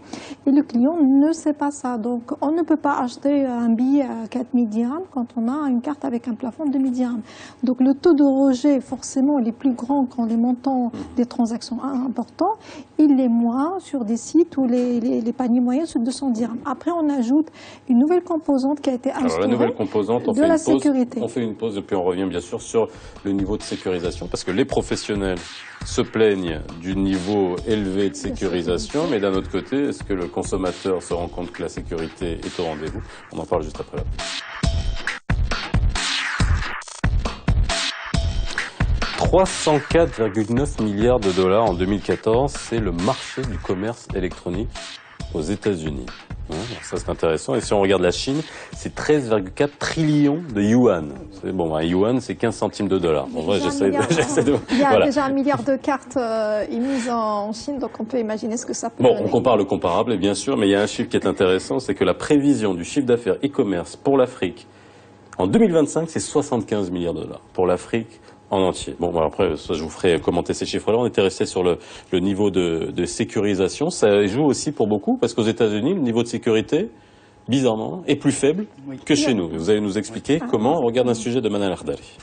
et le client ne sait pas ça. Donc on ne peut pas acheter un billet à 4 000 1000 dirhams quand on a une carte avec un plafond de 1000 dirhams. Donc le taux de rejet, forcément, il est plus grand quand les montants des transactions sont importants. Il est moins sur des sites où les paniers moyens sont de 200 dirhams. Après, on ajoute une nouvelle composante qui a été instaurée. Alors, la nouvelle composante, on de fait la une pause. sécurité. On fait une pause et puis on revient bien sûr sur le niveau de sécurisation parce que les professionnels se plaignent du niveau élevé de sécurisation, mais d'un autre côté, est-ce que le consommateur se rend compte que la sécurité est au rendez-vous? On en parle juste après la pause. 304,9 milliards de dollars en 2014, c'est le marché du commerce électronique aux États-Unis. Ça c'est intéressant. Et si on regarde la Chine, c'est 13,4 trillions de yuan. Bon, un yuan, c'est 15 centimes de dollars. Bon, ouais, j'essaie de... Il y a voilà. déjà 1 milliard de cartes émises en Chine, donc on peut imaginer ce que ça peut Bon, donner. on compare le comparable, et bien sûr, mais il y a un chiffre qui est intéressant, c'est que la prévision du chiffre d'affaires e-commerce pour l'Afrique, en 2025, c'est 75 milliards de dollars. Pour l'Afrique en entier. Bon, après, ça, je vous ferai commenter ces chiffres-là. On était resté sur le niveau de sécurisation. Ça joue aussi pour beaucoup, parce qu'aux États-Unis, le niveau de sécurité, bizarrement, est plus faible que chez nous. Vous allez nous expliquer comment. On regarde un sujet de Manal Ardari.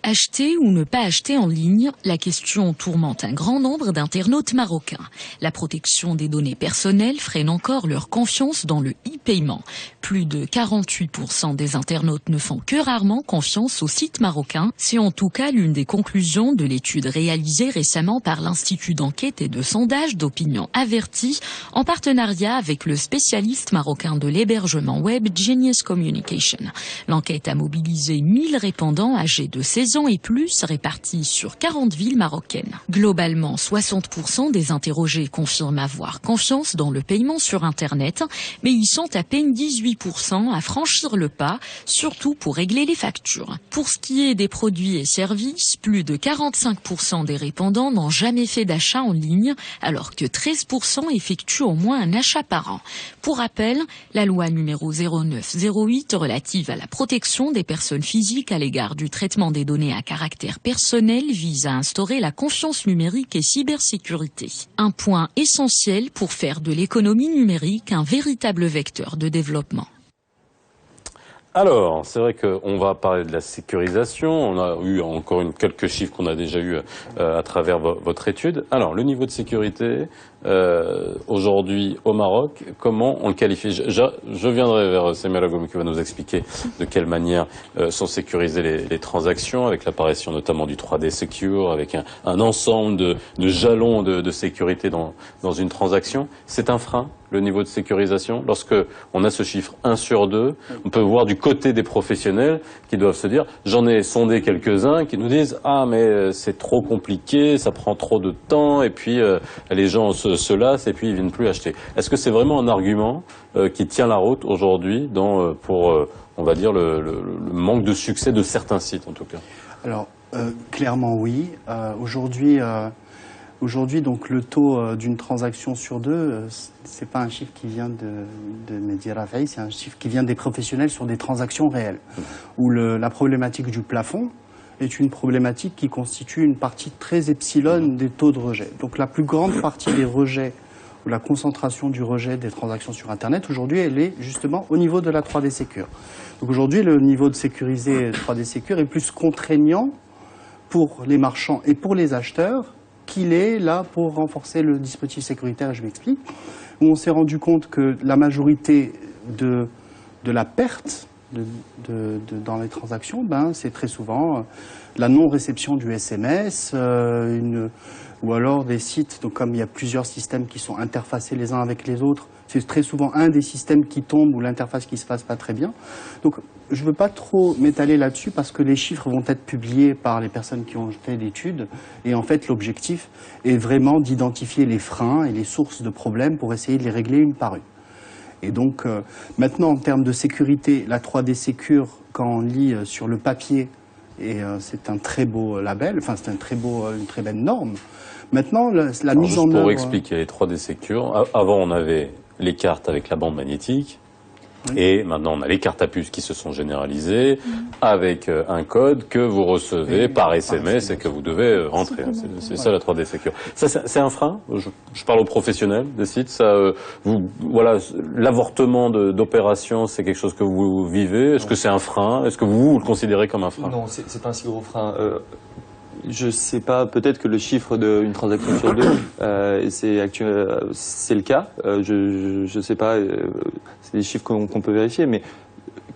Acheter ou ne pas acheter en ligne, la question tourmente un grand nombre d'internautes marocains. La protection des données personnelles freine encore leur confiance dans le e-paiement. Plus de 48% des internautes ne font que rarement confiance aux sites marocains. C'est en tout cas l'une des conclusions de l'étude réalisée récemment par l'Institut d'enquête et de sondage d'opinion Averti en partenariat avec le spécialiste marocain de l'hébergement web Genius Communication. L'enquête a mobilisé 1000 répondants âgés de 16 ans et plus répartis sur 40 villes marocaines. Globalement, 60% des interrogés confirment avoir confiance dans le paiement sur Internet, mais ils sont à peine 18% à franchir le pas, surtout pour régler les factures. Pour ce qui est des produits et services, plus de 45% des répondants n'ont jamais fait d'achat en ligne, alors que 13% effectuent au moins un achat par an. Pour rappel, la loi numéro 0908 relative à la protection des personnes physiques à l'égard du traitement des données à caractère personnel vise à instaurer la confiance numérique et cybersécurité. Un point essentiel pour faire de l'économie numérique un véritable vecteur de développement. Alors, c'est vrai qu'on va parler de la sécurisation. On a eu encore quelques chiffres qu'on a déjà eu à travers votre étude. Alors, le niveau de sécurité aujourd'hui au Maroc, comment on le qualifie? Je viendrai vers Samir Agoum qui va nous expliquer de quelle manière sont sécurisées les transactions, avec l'apparition notamment du 3D Secure, avec un ensemble de jalons de sécurité dans une transaction. C'est un frein, le niveau de sécurisation. Lorsque on a ce chiffre 1 sur 2, on peut voir du côté des professionnels qui doivent se dire, j'en ai sondé quelques-uns qui nous disent, ah mais c'est trop compliqué, ça prend trop de temps, et puis les gens se lassent et puis ils viennent plus acheter. Est-ce que c'est vraiment un argument qui tient la route aujourd'hui pour, on va dire, le manque de succès de certains sites en tout cas? Alors, clairement oui. Aujourd'hui, donc le taux d'une transaction sur deux, c'est pas un chiffre qui vient de Mehdi Rafai, c'est un chiffre qui vient des professionnels sur des transactions réelles. Où la problématique du plafond est une problématique qui constitue une partie très epsilon des taux de rejet. Donc la plus grande partie des rejets, ou la concentration du rejet des transactions sur Internet, aujourd'hui, elle est justement au niveau de la 3D Secure. Donc aujourd'hui, le niveau de sécurisé 3D Secure est plus contraignant pour les marchands et pour les acheteurs qu'il est là pour renforcer le dispositif sécuritaire, et je m'explique. Où on s'est rendu compte que la majorité de la perte dans les transactions, c'est très souvent la non-réception du SMS, ou alors des sites, donc comme il y a plusieurs systèmes qui sont interfacés les uns avec les autres, c'est très souvent un des systèmes qui tombe ou l'interface qui se passe pas très bien. Donc je ne veux pas trop m'étaler là-dessus parce que les chiffres vont être publiés par les personnes qui ont fait l'étude et en fait l'objectif est vraiment d'identifier les freins et les sources de problèmes pour essayer de les régler une par une. Et donc maintenant en termes de sécurité, la 3D Secure, quand on lit sur le papier, et c'est un très beau label, enfin c'est une très belle norme. Maintenant la mise en œuvre... Pour expliquer les 3D Secure, avant on avait les cartes avec la bande magnétique. Et maintenant, on a les cartes à puce qui se sont généralisées avec un code que vous recevez par SMS et que vous devez rentrer. C'est ça la 3D Secure. Ça, c'est un frein. Je parle aux professionnels des sites. Ça, voilà, l'avortement d'opérations, c'est quelque chose que vous vivez. Est-ce que c'est un frein? Est-ce que vous le considérez comme un frein? Non, c'est pas un si gros frein. Je sais pas, peut-être que le chiffre d'une transaction sur deux, c'est le cas. Je sais pas, c'est des chiffres qu'on peut vérifier, mais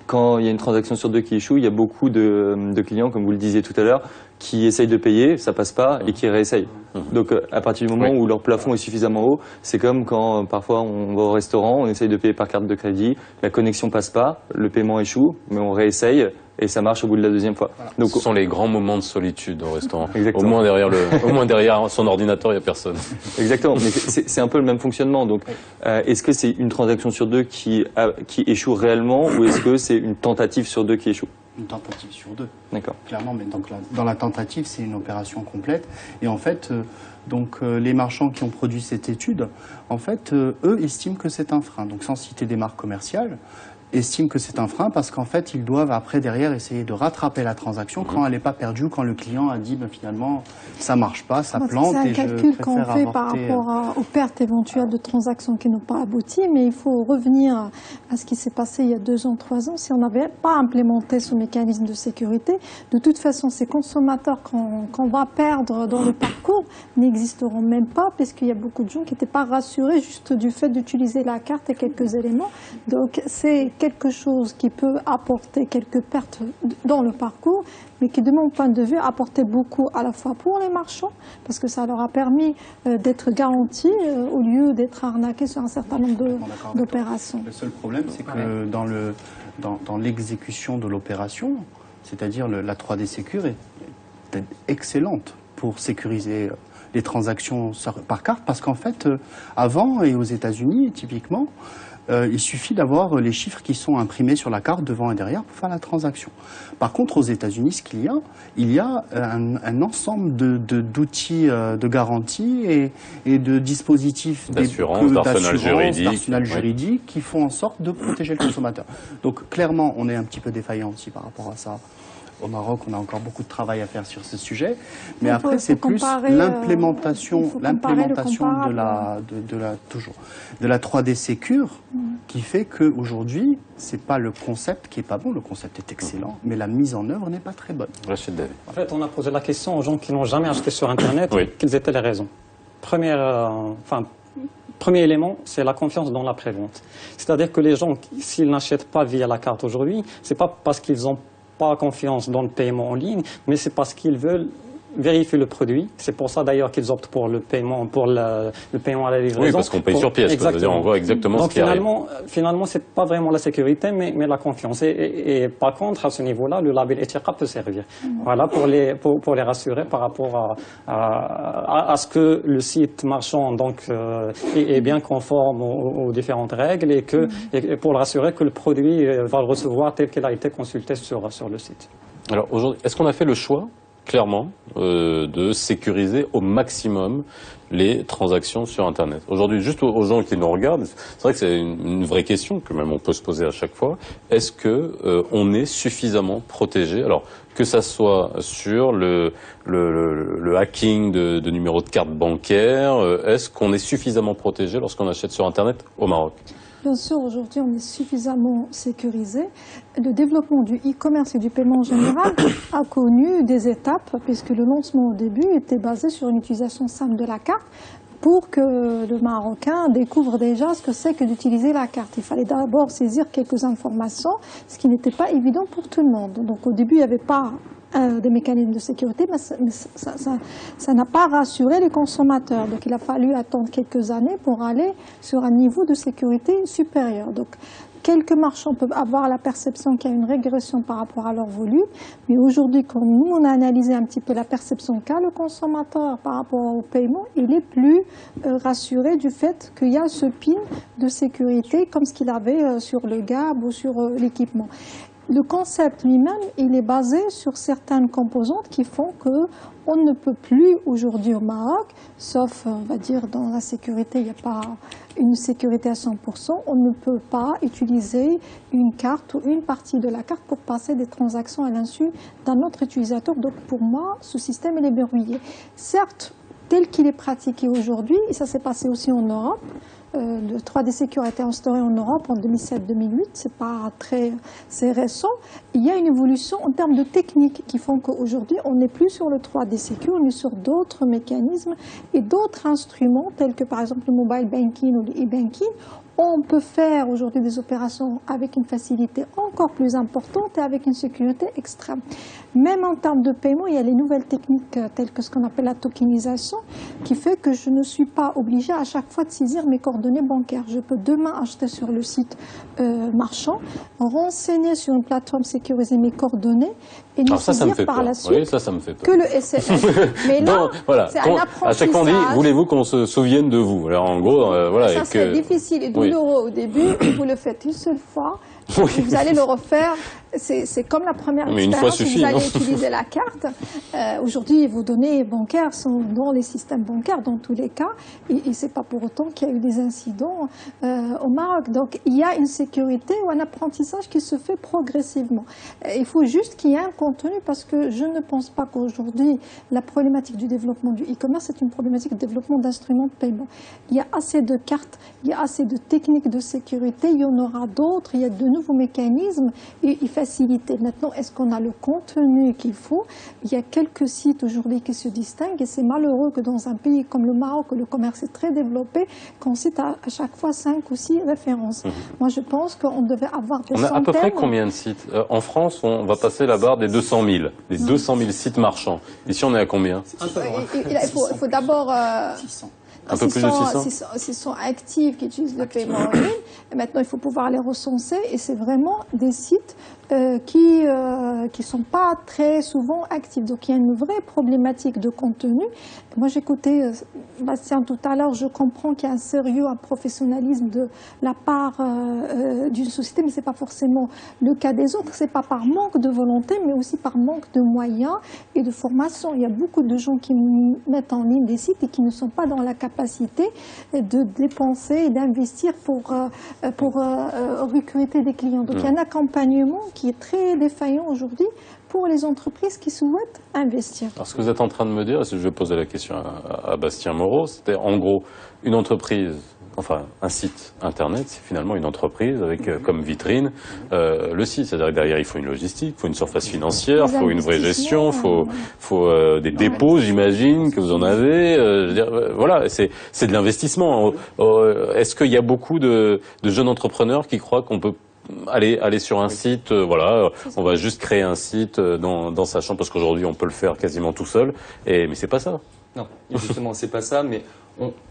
quand il y a une transaction sur deux qui échoue, il y a beaucoup de clients, comme vous le disiez tout à l'heure, qui essayent de payer, ça passe pas, et qui réessayent. Donc à partir du moment où leur plafond est suffisamment haut, c'est comme quand parfois on va au restaurant, on essaye de payer par carte de crédit, la connexion passe pas, le paiement échoue, mais on réessaye. Et ça marche au bout de la deuxième fois. Voilà. Donc, ce sont les grands moments de solitude au restaurant. Exactement. Au moins derrière son ordinateur, il n'y a personne. Exactement. Mais c'est un peu le même fonctionnement. Donc, est-ce que c'est une transaction sur deux qui échoue réellement, ou est-ce que c'est une tentative sur deux qui échoue? Une tentative sur deux. D'accord. Clairement, mais donc dans la tentative, c'est une opération complète. Et en fait, les marchands qui ont produit cette étude, en fait, eux estiment que c'est un frein. Donc, sans citer des marques commerciales, estiment que c'est un frein parce qu'en fait, ils doivent après, derrière, essayer de rattraper la transaction quand elle n'est pas perdue, quand le client a dit, finalement, ça marche pas, ça plante. C'est un calcul qu'on fait par rapport aux pertes éventuelles de transactions qui n'ont pas abouti, mais il faut revenir à ce qui s'est passé il y a 2 ans, 3 ans. Si on n'avait pas implémenté ce mécanisme de sécurité, de toute façon, ces consommateurs qu'on va perdre dans le parcours n'existeront même pas, parce qu'il y a beaucoup de gens qui n'étaient pas rassurés juste du fait d'utiliser la carte et quelques éléments. Donc, c'est quelque chose qui peut apporter quelques pertes dans le parcours, mais qui, de mon point de vue, a apporté beaucoup à la fois pour les marchands, parce que ça leur a permis d'être garantis au lieu d'être arnaqués sur un certain nombre d'opérations. Le seul problème, c'est que dans l'exécution de l'opération, c'est-à-dire la 3D Secure est excellente pour sécuriser les transactions par carte, parce qu'en fait, avant et aux États-Unis, typiquement, il suffit d'avoir les chiffres qui sont imprimés sur la carte devant et derrière pour faire la transaction. Par contre, aux États-Unis, ce qu'il y a, il y a un ensemble d'outils de garantie et de dispositifs d'assurance, d'arsenal juridique qui font en sorte de protéger le consommateur. Donc clairement, on est un petit peu défaillant aussi par rapport à ça. Au Maroc, on a encore beaucoup de travail à faire sur ce sujet, mais après c'est plus l'implémentation de la 3D Secure qui fait qu'aujourd'hui, c'est pas le concept qui est pas bon, le concept est excellent, mais la mise en œuvre n'est pas très bonne. En fait, on a posé la question aux gens qui n'ont jamais acheté sur Internet, quelles étaient les raisons. Premier élément, c'est la confiance dans la prévente. C'est-à-dire que les gens, s'ils n'achètent pas via la carte aujourd'hui, c'est pas parce qu'ils ont pas confiance dans le paiement en ligne, mais c'est parce qu'ils veulent vérifier le produit. C'est pour ça d'ailleurs qu'ils optent pour le paiement, le paiement à la livraison. Oui, parce qu'on paye sur pièce. C'est-à-dire on voit exactement ce qui arrive. Finalement, c'est pas vraiment la sécurité, mais la confiance. Et par contre, à ce niveau-là, le label Etiqa peut servir. Voilà, pour les rassurer par rapport à ce que le site marchand est bien conforme aux différentes règles et pour le rassurer que le produit va le recevoir tel qu'il a été consulté sur le site. Alors aujourd'hui, est-ce qu'on a fait le choix clairement de sécuriser au maximum les transactions sur Internet? Aujourd'hui, juste aux gens qui nous regardent, c'est vrai que c'est une vraie question que même on peut se poser à chaque fois. Est-ce que on est suffisamment protégé? Alors que ça soit sur le hacking de numéros de carte bancaire, est-ce qu'on est suffisamment protégé lorsqu'on achète sur Internet au Maroc? Bien sûr, aujourd'hui, on est suffisamment sécurisé. Le développement du e-commerce et du paiement en général a connu des étapes, puisque le lancement au début était basé sur une utilisation simple de la carte pour que le Marocain découvre déjà ce que c'est que d'utiliser la carte. Il fallait d'abord saisir quelques informations, ce qui n'était pas évident pour tout le monde. Donc au début, il n'y avait pas des mécanismes de sécurité, mais ça n'a pas rassuré les consommateurs. Donc il a fallu attendre quelques années pour aller sur un niveau de sécurité supérieur. Donc quelques marchands peuvent avoir la perception qu'il y a une régression par rapport à leur volume, mais aujourd'hui, quand nous, on a analysé un petit peu la perception qu'a le consommateur par rapport au paiement, il est plus rassuré du fait qu'il y a ce PIN de sécurité comme ce qu'il avait sur le GAB ou sur l'équipement. le concept lui-même, il est basé sur certaines composantes qui font que on ne peut plus aujourd'hui au Maroc, sauf, on va dire, dans la sécurité, il n'y a pas une sécurité à 100%, on ne peut pas utiliser une carte ou une partie de la carte pour passer des transactions à l'insu d'un autre utilisateur. Donc pour moi, ce système, il est verrouillé. Certes, tel qu'il est pratiqué aujourd'hui, et ça s'est passé aussi en Europe, le 3D Secure a été instauré en Europe en 2007-2008, c'est récent. Il y a une évolution en termes de techniques qui font qu'aujourd'hui, on n'est plus sur le 3D Secure, on est sur d'autres mécanismes et d'autres instruments, tels que par exemple le mobile banking ou le e-banking. On peut faire aujourd'hui des opérations avec une facilité encore plus importante et avec une sécurité extrême. Même en termes de paiement, il y a les nouvelles techniques telles que ce qu'on appelle la tokenisation, qui fait que je ne suis pas obligée à chaque fois de saisir mes coordonnées bancaires. Je peux demain acheter sur le site marchand, renseigner sur une plateforme sécurisée mes coordonnées et ne saisir par la suite ça me fait peur. que le SMS. Mais là, non, voilà. c'est un apprentissage. À chaque fois on dit, voulez-vous qu'on se souvienne de vous? Alors en gros, voilà. Ça, c'est difficile et douloureux au début. Vous le faites une seule fois. Oui. Vous allez le refaire. C'est comme la première Mais une fois expérience. suffit, vous allez non utiliser la carte. Aujourd'hui, vos données bancaires sont dans les systèmes bancaires dans tous les cas. Et c'est pas pour autant qu'il y a eu des incidents au Maroc. Donc, il y a une sécurité ou un apprentissage qui se fait progressivement. Il faut juste qu'il y ait un contenu parce que je ne pense pas qu'aujourd'hui, la problématique du développement du e-commerce est une problématique de développement d'instruments de paiement. Il y a assez de cartes, il y a assez de techniques de sécurité, il y en aura d'autres, il y a de nouveaux mécanismes et faciliter. Maintenant, est-ce qu'on a le contenu qu'il faut? Il y a quelques sites aujourd'hui qui se distinguent et c'est malheureux que dans un pays comme le Maroc, où le commerce est très développé, qu'on cite à chaque fois 5 ou 6 références. Moi, je pense qu'on devait avoir des centaines. On a à peu près combien de sites? En France, on va passer la barre des 200 000, des 200 000 sites marchands. Ici, on est à combien? Il faut d'abord... 600. Un peu plus de 600. S'ils sont actifs, qui utilisent le paiement en ligne, maintenant il faut pouvoir les recenser et c'est vraiment des sites qui sont pas très souvent actifs. Donc il y a une vraie problématique de contenu. Moi j'écoutais Bastien tout à l'heure, je comprends qu'il y a un sérieux, un professionnalisme de la part d'une société, mais c'est pas forcément le cas des autres. C'est pas par manque de volonté, mais aussi par manque de moyens et de formation. Il y a beaucoup de gens qui mettent en ligne des sites et qui ne sont pas dans la capacité de dépenser et d'investir pour recruter des clients. Donc il y a un accompagnement qui est très défaillant aujourd'hui pour les entreprises qui souhaitent investir. Alors ce que vous êtes en train de me dire, et je vais poser la question à Bastien Moreau, c'était en gros une entreprise, enfin un site internet, c'est finalement une entreprise avec comme vitrine le site. C'est-à-dire que derrière il faut une logistique, il faut une surface financière, il faut une vraie gestion, il faut des dépôts, j'imagine que vous en avez. Je veux dire, voilà, c'est de l'investissement. Est-ce qu'il y a beaucoup de jeunes entrepreneurs qui croient qu'on peut aller sur un site, voilà, on va juste créer un site dans sa chambre parce qu'aujourd'hui on peut le faire quasiment tout seul, mais c'est pas ça. Non, justement, c'est pas ça, mais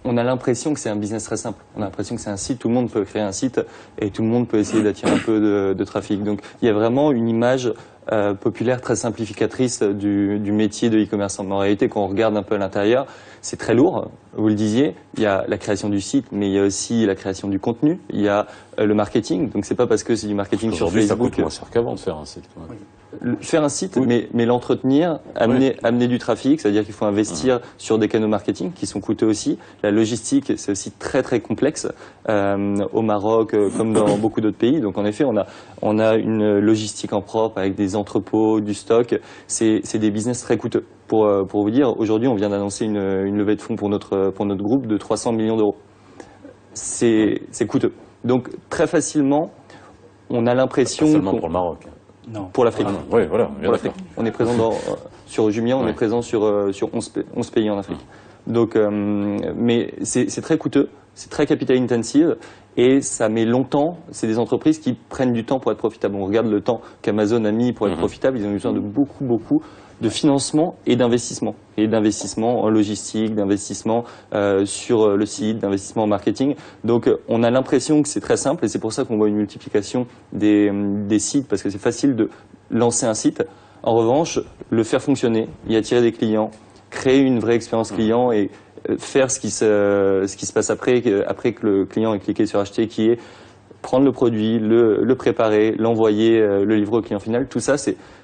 on a l'impression que c'est un business très simple. On a l'impression que c'est un site, tout le monde peut créer un site et tout le monde peut essayer d'attirer un peu de trafic. Donc il y a vraiment une image populaire très simplificatrice du métier de e-commerce. En réalité, quand on regarde un peu à l'intérieur, c'est très lourd, vous le disiez, il y a la création du site, mais il y a aussi la création du contenu, il y a le marketing, donc c'est pas parce que c'est du marketing sur Facebook... Aujourd'hui, ça coûte moins cher qu'avant de faire un site. Quand même. Faire un site, oui. mais l'entretenir, amener du trafic, c'est-à-dire qu'il faut investir sur des canaux marketing qui sont coûteux aussi. La logistique, c'est aussi très très complexe au Maroc comme dans beaucoup d'autres pays. Donc en effet, on a une logistique en propre avec des entrepôts, du stock. C'est des business très coûteux. Pour vous dire, aujourd'hui, on vient d'annoncer une levée de fonds pour notre groupe de 300 millions d'euros. C'est coûteux. Donc très facilement, on a l'impression... Pas seulement pour le Maroc. Non. Pour l'Afrique. Oui, voilà. Pour l'Afrique. On est présent sur Jumia, on est présent sur 11 pays en Afrique. Donc, mais c'est très coûteux, c'est très capital intensive et ça met longtemps. C'est des entreprises qui prennent du temps pour être profitables. On regarde le temps qu'Amazon a mis pour être profitable. Ils ont eu besoin de beaucoup de financement et d'investissement. Et d'investissement en logistique, d'investissement sur le site, d'investissement en marketing. Donc on a l'impression que c'est très simple et c'est pour ça qu'on voit une multiplication des sites parce que c'est facile de lancer un site. En revanche, le faire fonctionner, y attirer des clients, créer une vraie expérience client et faire ce qui se passe après que le client ait cliqué sur acheter, qui est prendre le produit, le préparer, l'envoyer, le livrer au client final, tout ça,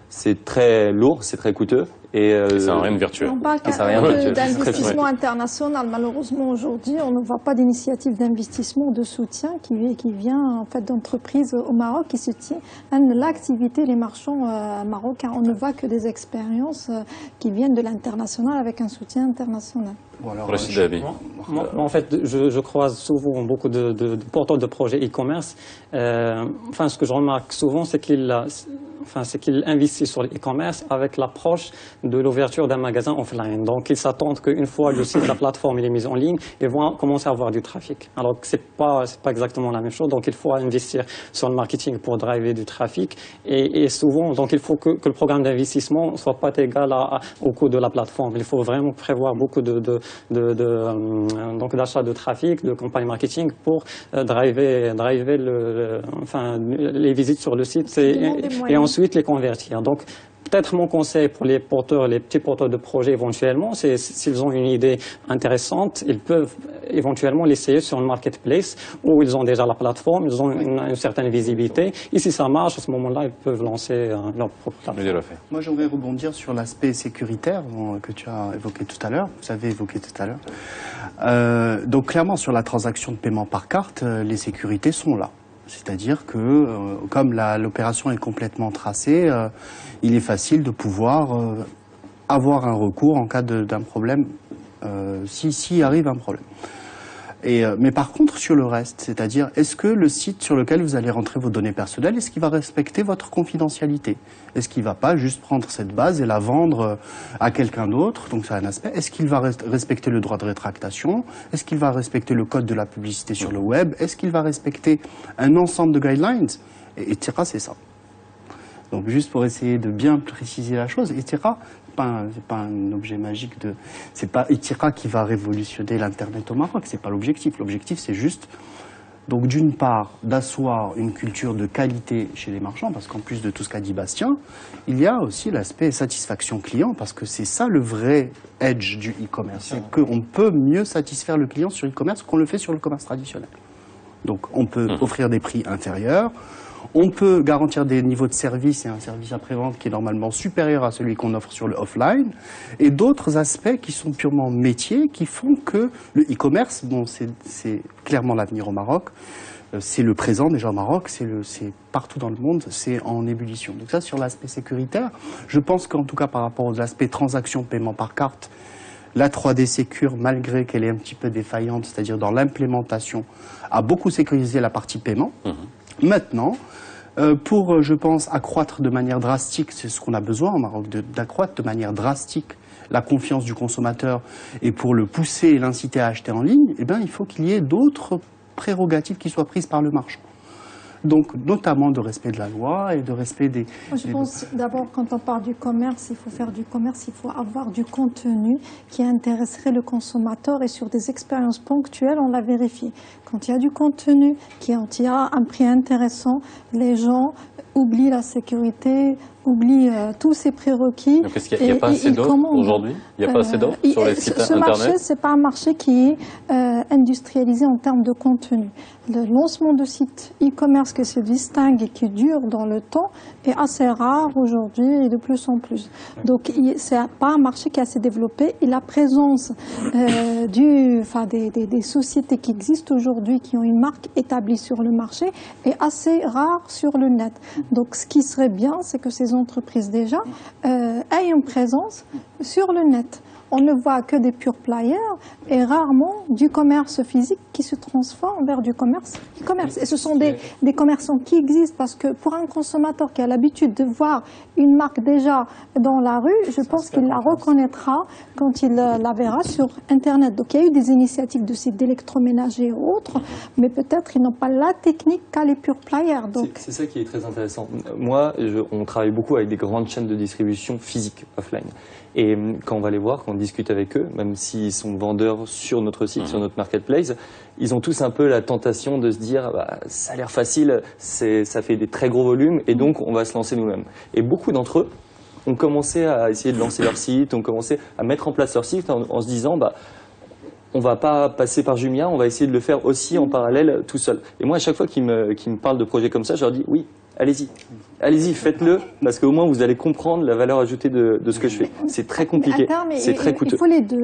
c'est très lourd, c'est très coûteux. Et c'est un rien de virtuel. On parle ça rien d'investissement international. Malheureusement, aujourd'hui, on ne voit pas d'initiative d'investissement, de soutien qui vient en fait d'entreprises au Maroc qui soutiennent l'activité des marchands marocains. On ne voit que des expériences qui viennent de l'international avec un soutien international. Bon, alors, Moi, en fait, je croise souvent beaucoup de porteurs de projets e-commerce. Enfin, ce que je remarque souvent, c'est qu'ils investissent sur l'e-commerce avec l'approche de l'ouverture d'un magasin offline. Donc, ils s'attendent qu'une fois le site, la plateforme est mise en ligne, ils vont commencer à avoir du trafic. Alors que c'est pas exactement la même chose. Donc, il faut investir sur le marketing pour driver du trafic. Et souvent, donc, il faut que le programme d'investissement soit pas égal au coût de la plateforme. Il faut vraiment prévoir beaucoup donc d'achat de trafic, de campagne marketing pour driver les visites sur le site et ensuite les convertir. Donc, peut-être mon conseil pour les petits porteurs de projets éventuellement, c'est s'ils ont une idée intéressante, ils peuvent éventuellement l'essayer sur une marketplace où ils ont déjà la plateforme, ils ont une certaine visibilité. Et si ça marche, à ce moment-là, ils peuvent lancer leur propre plateforme. Moi, j'aimerais rebondir sur l'aspect sécuritaire que tu as évoqué tout à l'heure. Vous avez évoqué tout à l'heure. Donc, clairement, sur la transaction de paiement par carte, les sécurités sont là. C'est-à-dire que, comme l'opération est complètement tracée, il est facile de pouvoir avoir un recours en cas d'un problème, s'il arrive un problème. Mais par contre, sur le reste, c'est-à-dire, est-ce que le site sur lequel vous allez rentrer vos données personnelles, est-ce qu'il va respecter votre confidentialité? Est-ce qu'il ne va pas juste prendre cette base et la vendre à quelqu'un d'autre? Donc, c'est un aspect. Est-ce qu'il va respecter le droit de rétractation? Est-ce qu'il va respecter le code de la publicité sur le web? Est-ce qu'il va respecter un ensemble de guidelines? Et TIRA, c'est ça. Donc, juste pour essayer de bien préciser la chose, TIRA, c'est pas un objet magique c'est pas TIRA qui va révolutionner l'Internet au Maroc, c'est pas l'objectif. L'objectif, c'est juste, donc d'une part, d'asseoir une culture de qualité chez les marchands, parce qu'en plus de tout ce qu'a dit Bastien, il y a aussi l'aspect satisfaction client, parce que c'est ça le vrai edge du e-commerce. C'est qu'on peut mieux satisfaire le client sur e-commerce qu'on le fait sur le commerce traditionnel. Donc, on peut offrir des prix inférieurs, on peut garantir des niveaux de service et un service après-vente qui est normalement supérieur à celui qu'on offre sur le offline, et d'autres aspects qui sont purement métiers, qui font que le e-commerce, bon, c'est clairement l'avenir au Maroc, c'est le présent déjà au Maroc, c'est partout dans le monde, c'est en ébullition. Donc ça, sur l'aspect sécuritaire, je pense qu'en tout cas par rapport aux aspects transactions, paiement par carte, la 3D Secure, malgré qu'elle est un petit peu défaillante, c'est-à-dire dans l'implémentation, a beaucoup sécurisé la partie paiement. Maintenant, pour, je pense, accroître de manière drastique, c'est ce qu'on a besoin au Maroc, d'accroître de manière drastique la confiance du consommateur et pour le pousser et l'inciter à acheter en ligne, eh bien, il faut qu'il y ait d'autres prérogatives qui soient prises par le marchand. Donc, notamment de respect de la loi et de respect des... Moi, je pense d'abord, quand on parle du commerce, il faut faire du commerce, il faut avoir du contenu qui intéresserait le consommateur et sur des expériences ponctuelles, on l'a vérifié. Quand il y a du contenu qui a un prix intéressant, les gens oublient la sécurité, oublient tous ces prérequis. Donc est-ce qu'il n'y a pas assez d'offres aujourd'hui? Il n'y a pas assez d'offres sur les sites ce internet? marché, c'est pas un marché qui est industrialisé en termes de contenu. Le lancement de sites e-commerce qui se distingue et qui dure dans le temps est assez rare aujourd'hui et de plus en plus. Donc c'est pas un marché qui est assez développé et la présence des sociétés qui existent aujourd'hui qui ont une marque établie sur le marché est assez rare sur le net. Donc ce qui serait bien, c'est que ces entreprises déjà aient une présence sur le net. On ne voit que des pure players et rarement du commerce physique qui se transforme vers du commerce e-commerce. Et ce sont des commerçants qui existent parce que pour un consommateur qui a l'habitude de voir une marque déjà dans la rue, je pense qu'il la reconnaîtra quand il la verra sur Internet. Donc il y a eu des initiatives de sites d'électroménager et autres, mais peut-être ils n'ont pas la technique qu'a les pure players. C'est ça qui est très intéressant. Moi, on travaille beaucoup avec des grandes chaînes de distribution physique, offline. Et quand on va les voir, quand on discute avec eux, même s'ils sont vendeurs sur notre site, sur notre marketplace, ils ont tous un peu la tentation de se dire bah, ça a l'air facile, ça fait des très gros volumes et donc on va se lancer nous-mêmes. Et beaucoup d'entre eux ont commencé à essayer de lancer leur site, ont commencé à mettre en place leur site en se disant bah, on va pas passer par Jumia, on va essayer de le faire aussi en parallèle tout seul. Et moi, à chaque fois qu'ils me parlent de projets comme ça, je leur dis oui, allez-y, faites-le, parce qu'au moins vous allez comprendre la valeur ajoutée de ce que je fais. C'est très compliqué, c'est très coûteux.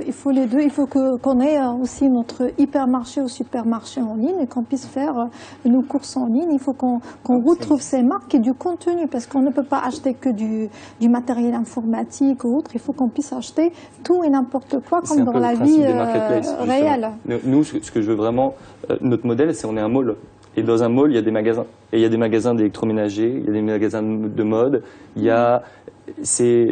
Il faut les deux. Il faut qu'on ait aussi notre hypermarché ou supermarché en ligne et qu'on puisse faire nos courses en ligne. Il faut qu'on retrouve ces marques et du contenu, parce qu'on ne peut pas acheter que du matériel informatique ou autre. Il faut qu'on puisse acheter tout et n'importe quoi comme dans la vie réelle. Nous, ce que je veux vraiment, notre modèle, c'est on est un mall. Et dans un mall, il y a des magasins. Et il y a des magasins d'électroménager, il y a des magasins de mode. C'est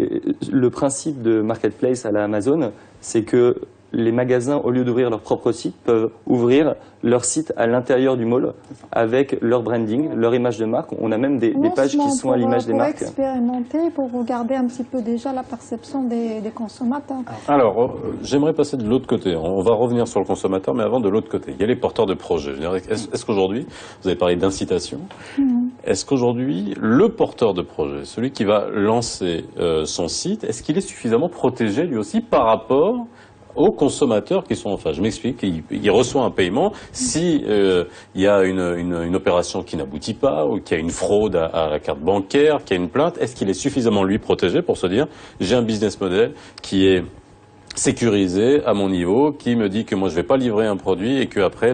le principe de marketplace à la Amazon, c'est que les magasins, au lieu d'ouvrir leur propre site, peuvent ouvrir leur site à l'intérieur du mall avec leur branding, leur image de marque. On a même des pages qui sont à l'image des marques. Pour expérimenter, pour regarder un petit peu déjà la perception des consommateurs. Alors, j'aimerais passer de l'autre côté. On va revenir sur le consommateur, mais avant de l'autre côté. Il y a les porteurs de projets. Est-ce qu'aujourd'hui, vous avez parlé d'incitation, est-ce qu'aujourd'hui, le porteur de projet, celui qui va lancer son site, est-ce qu'il est suffisamment protégé lui aussi par rapport aux consommateurs qui sont en face? Je m'explique, il reçoit un paiement, si il y a une opération qui n'aboutit pas, ou qu'il y a une fraude à la carte bancaire, qu'il y a une plainte, est-ce qu'il est suffisamment lui protégé pour se dire j'ai un business model qui est sécurisé à mon niveau, qui me dit que moi je vais pas livrer un produit et que après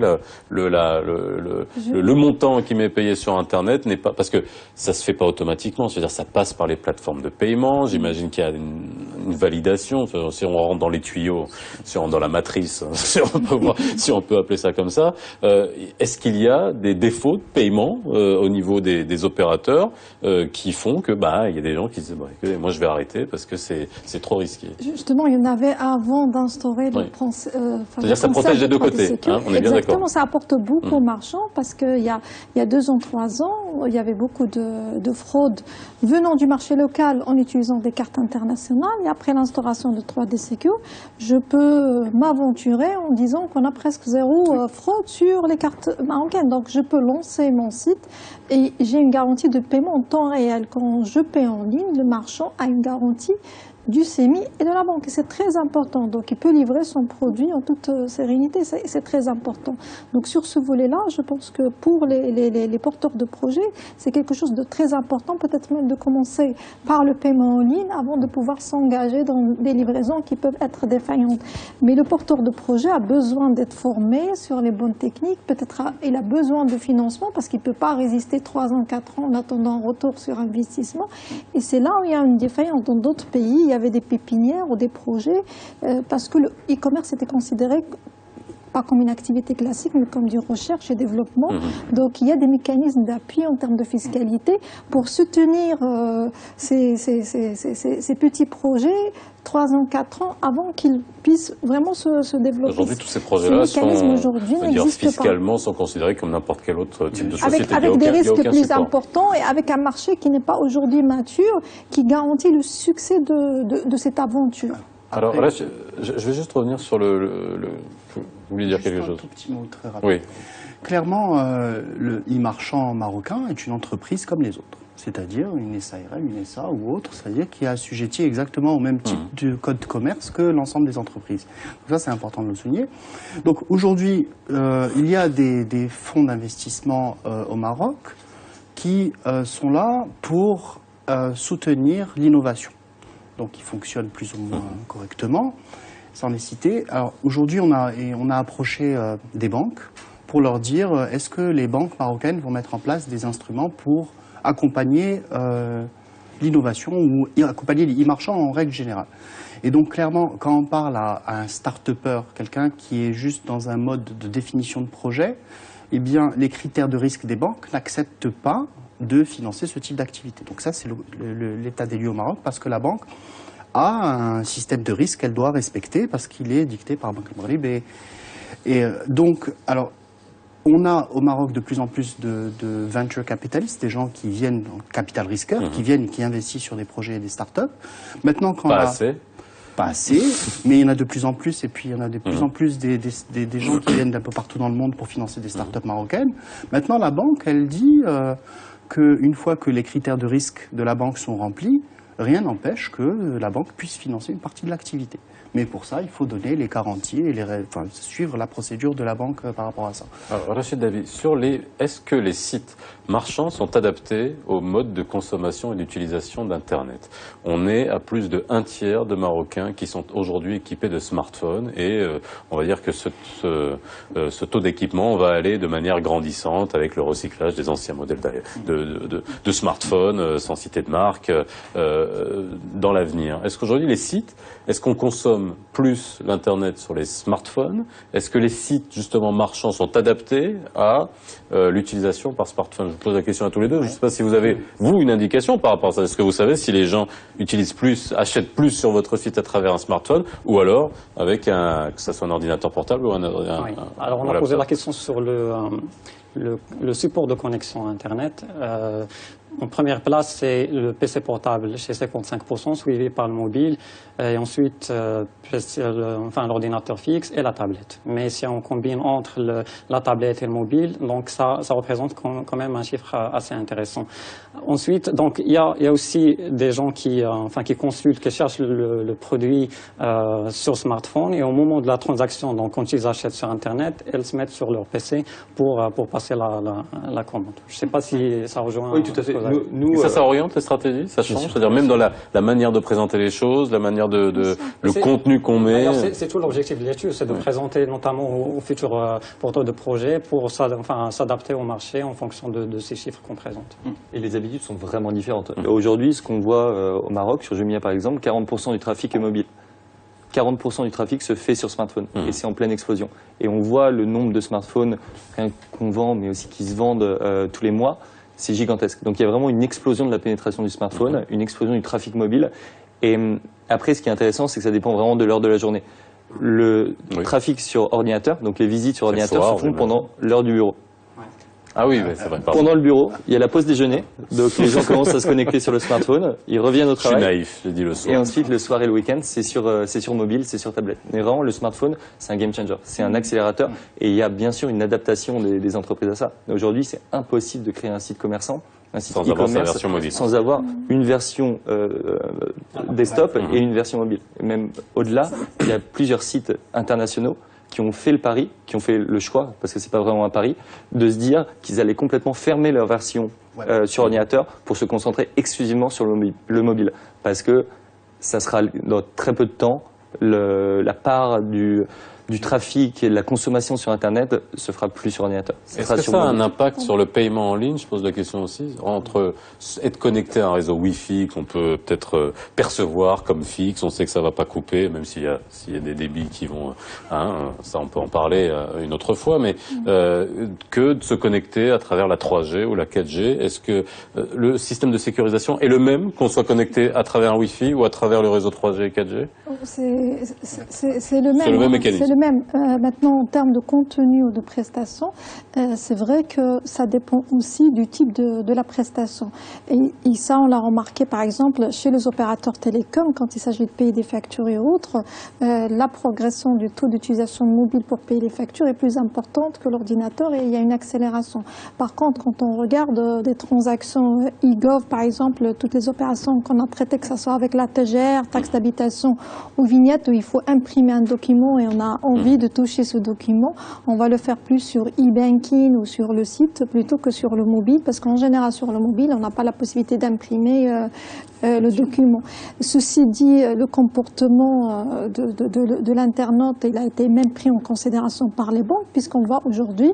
le montant qui m'est payé sur Internet n'est pas, parce que ça se fait pas automatiquement, c'est-à-dire ça passe par les plateformes de paiement. J'imagine qu'il y a une validation. Si on rentre dans les tuyaux, si on rentre dans la matrice, si on peut appeler ça comme ça. Est-ce qu'il y a des défauts de paiement au niveau des opérateurs qui font que il y a des gens qui disent écoutez, moi je vais arrêter parce que c'est trop risqué. Justement, il y en avait avant d'instaurer le principe. C'est-à-dire ça protège des deux côtés, hein, on est bien d'accord. Exactement, ça apporte beaucoup aux marchands parce qu'il y a 2 ans, 3 ans, il y avait beaucoup de fraudes venant du marché local en utilisant des cartes internationales. Et après l'instauration de 3D Secure, je peux m'aventurer en disant qu'on a presque 0 fraude sur les cartes marocaines. Donc je peux lancer mon site et j'ai une garantie de paiement en temps réel. Quand je paie en ligne, le marchand a une garantie du CEMI et de la banque. C'est très important. Donc, il peut livrer son produit en toute sérénité. C'est très important. Donc, sur ce volet-là, je pense que pour les porteurs de projets, c'est quelque chose de très important. Peut-être même de commencer par le paiement en ligne avant de pouvoir s'engager dans des livraisons qui peuvent être défaillantes. Mais le porteur de projet a besoin d'être formé sur les bonnes techniques. Peut-être il a besoin de financement parce qu'il ne peut pas résister 3 ans, 4 ans en attendant un retour sur investissement. Et c'est là où il y a une défaillance. Dans d'autres pays, il y avait des pépinières ou des projets parce que le e-commerce était considéré pas comme une activité classique, mais comme du recherche et développement. Donc, il y a des mécanismes d'appui en termes de fiscalité pour soutenir ces petits projets 3 ans, 4 ans avant qu'ils puissent vraiment se développer. Aujourd'hui, tous ces projets-là fiscalement sont considérés comme n'importe quel autre type de société. Avec des risques plus importants et avec un marché qui n'est pas aujourd'hui mature, qui garantit le succès de cette aventure. Alors là, je vais juste revenir sur vous vouliez dire quelque chose? Un tout petit mot très rapide. Oui. Clairement, le e-marchand marocain est une entreprise comme les autres. C'est-à-dire une SARL, une SA ou autre, c'est-à-dire qui est assujetti exactement au même type de code de commerce que l'ensemble des entreprises. Donc ça, c'est important de le souligner. Donc aujourd'hui, il y a des fonds d'investissement au Maroc qui sont là pour soutenir l'innovation. Donc, ils fonctionnent plus ou moins correctement, sans les citer. Alors, aujourd'hui, on a approché des banques pour leur dire est-ce que les banques marocaines vont mettre en place des instruments pour accompagner l'innovation ou accompagner les e-marchands en règle générale. Et donc, clairement, quand on parle à un start-upper, quelqu'un qui est juste dans un mode de définition de projet, eh bien, les critères de risque des banques n'acceptent pas de financer ce type d'activité. Donc ça, c'est l'état des lieux au Maroc, parce que la banque a un système de risque qu'elle doit respecter, parce qu'il est dicté par Banque Maghreb. Et donc, alors, on a au Maroc de plus en plus de venture capitalistes, des gens qui viennent en capital risqueur, qui viennent et qui investissent sur des projets et des startups. Maintenant, quand pas assez, mais il y en a de plus en plus, et puis il y en a de plus en plus des gens qui viennent d'un peu partout dans le monde pour financer des startups marocaines. Maintenant, la banque, elle dit qu'une fois que les critères de risque de la banque sont remplis, rien n'empêche que la banque puisse financer une partie de l'activité. Mais pour ça, il faut donner les garanties et suivre la procédure de la banque par rapport à ça. Alors, Rachid David, est-ce que les sites marchands sont adaptés au mode de consommation et d'utilisation d'Internet? On est à plus de 1/3 de Marocains qui sont aujourd'hui équipés de smartphones et on va dire que ce taux d'équipement va aller de manière grandissante avec le recyclage des anciens modèles de smartphones, sans citer de marque, dans l'avenir. Est-ce qu'aujourd'hui les sites, est-ce qu'on consomme plus l'Internet sur les smartphones? Est-ce que les sites justement marchands sont adaptés à l'utilisation par smartphone? Je vous pose la question à tous les deux. Je ne sais pas si vous avez, vous, une indication par rapport à ça. Est-ce que vous savez si les gens utilisent plus, achètent plus sur votre site à travers un smartphone ou alors avec que ça soit un ordinateur portable ou un Alors on a posé la question sur le support de connexion Internet. En première place, c'est le PC portable chez 55%, suivi par le mobile, et ensuite l'ordinateur fixe et la tablette. Mais si on combine entre la tablette et le mobile, donc ça représente quand même un chiffre assez intéressant. Ensuite, donc il y a aussi des gens qui consultent, qui cherchent le produit sur smartphone, et au moment de la transaction, donc quand ils achètent sur Internet, elles se mettent sur leur PC pour passer la commande. Je ne sais pas si ça rejoint. Oui, tout à fait. Et ça oriente les stratégies, ça change, c'est-à-dire même dans la manière de présenter les choses, la manière le contenu qu'on met. C'est tout l'objectif de l'étude, c'est de présenter notamment aux futurs porteurs de projets pour s'adapter au marché en fonction de ces chiffres qu'on présente. Et les habitudes sont vraiment différentes. Aujourd'hui, ce qu'on voit au Maroc, sur Jumia par exemple, 40% du trafic est mobile. 40% du trafic se fait sur smartphone et c'est en pleine explosion. Et on voit le nombre de smartphones qu'on vend, mais aussi qui se vendent tous les mois. C'est gigantesque. Donc il y a vraiment une explosion de la pénétration du smartphone, une explosion du trafic mobile. Et après, ce qui est intéressant, c'est que ça dépend vraiment de l'heure de la journée. Le trafic sur ordinateur, donc les visites sur ordinateur, se font pendant l'heure du bureau. Ah oui, c'est vrai. Pendant le bureau, il y a la pause déjeuner, donc les gens commencent à se connecter sur le smartphone, ils reviennent au travail. Je suis naïf, j'ai dit le soir. Et ensuite, le soir et le week-end, c'est sur mobile, c'est sur tablette. Mais vraiment, le smartphone, c'est un game changer, c'est un accélérateur, et il y a bien sûr une adaptation des entreprises à ça. Aujourd'hui, c'est impossible de créer un site commerçant, un site e-commerce, sans avoir une version desktop et une version mobile. Et même au-delà, il y a plusieurs sites internationaux qui ont fait le pari, qui ont fait le choix, parce que c'est pas vraiment un pari, de se dire qu'ils allaient complètement fermer leur version sur ordinateur pour se concentrer exclusivement sur le mobile. Parce que ça sera dans très peu de temps, la part du trafic et de la consommation sur Internet se fera plus sur ordinateur. Est-ce que ça a un impact sur le paiement en ligne? Je pose la question aussi. Entre être connecté à un réseau Wi-Fi qu'on peut peut-être percevoir comme fixe, on sait que ça va pas couper, même s'il y a des débits qui vont, ça on peut en parler une autre fois, mais que de se connecter à travers la 3G ou la 4G. Est-ce que le système de sécurisation est le même qu'on soit connecté à travers un Wi-Fi ou à travers le réseau 3G et 4G? C'est le même. C'est le même mécanisme. Même. Maintenant, en termes de contenu ou de prestation, c'est vrai que ça dépend aussi du type de la prestation. Et ça, on l'a remarqué, par exemple, chez les opérateurs télécoms, quand il s'agit de payer des factures et autres, la progression du taux d'utilisation mobile pour payer les factures est plus importante que l'ordinateur et il y a une accélération. Par contre, quand on regarde des transactions e-gov, par exemple, toutes les opérations qu'on a traitées, que ce soit avec la TGR, taxe d'habitation ou vignette, où il faut imprimer un document et on a envie de toucher ce document, on va le faire plus sur e-banking ou sur le site plutôt que sur le mobile, parce qu'en général sur le mobile, on n'a pas la possibilité d'imprimer le document. Ceci dit, le comportement de l'internaute, il a été même pris en considération par les banques, puisqu'on voit aujourd'hui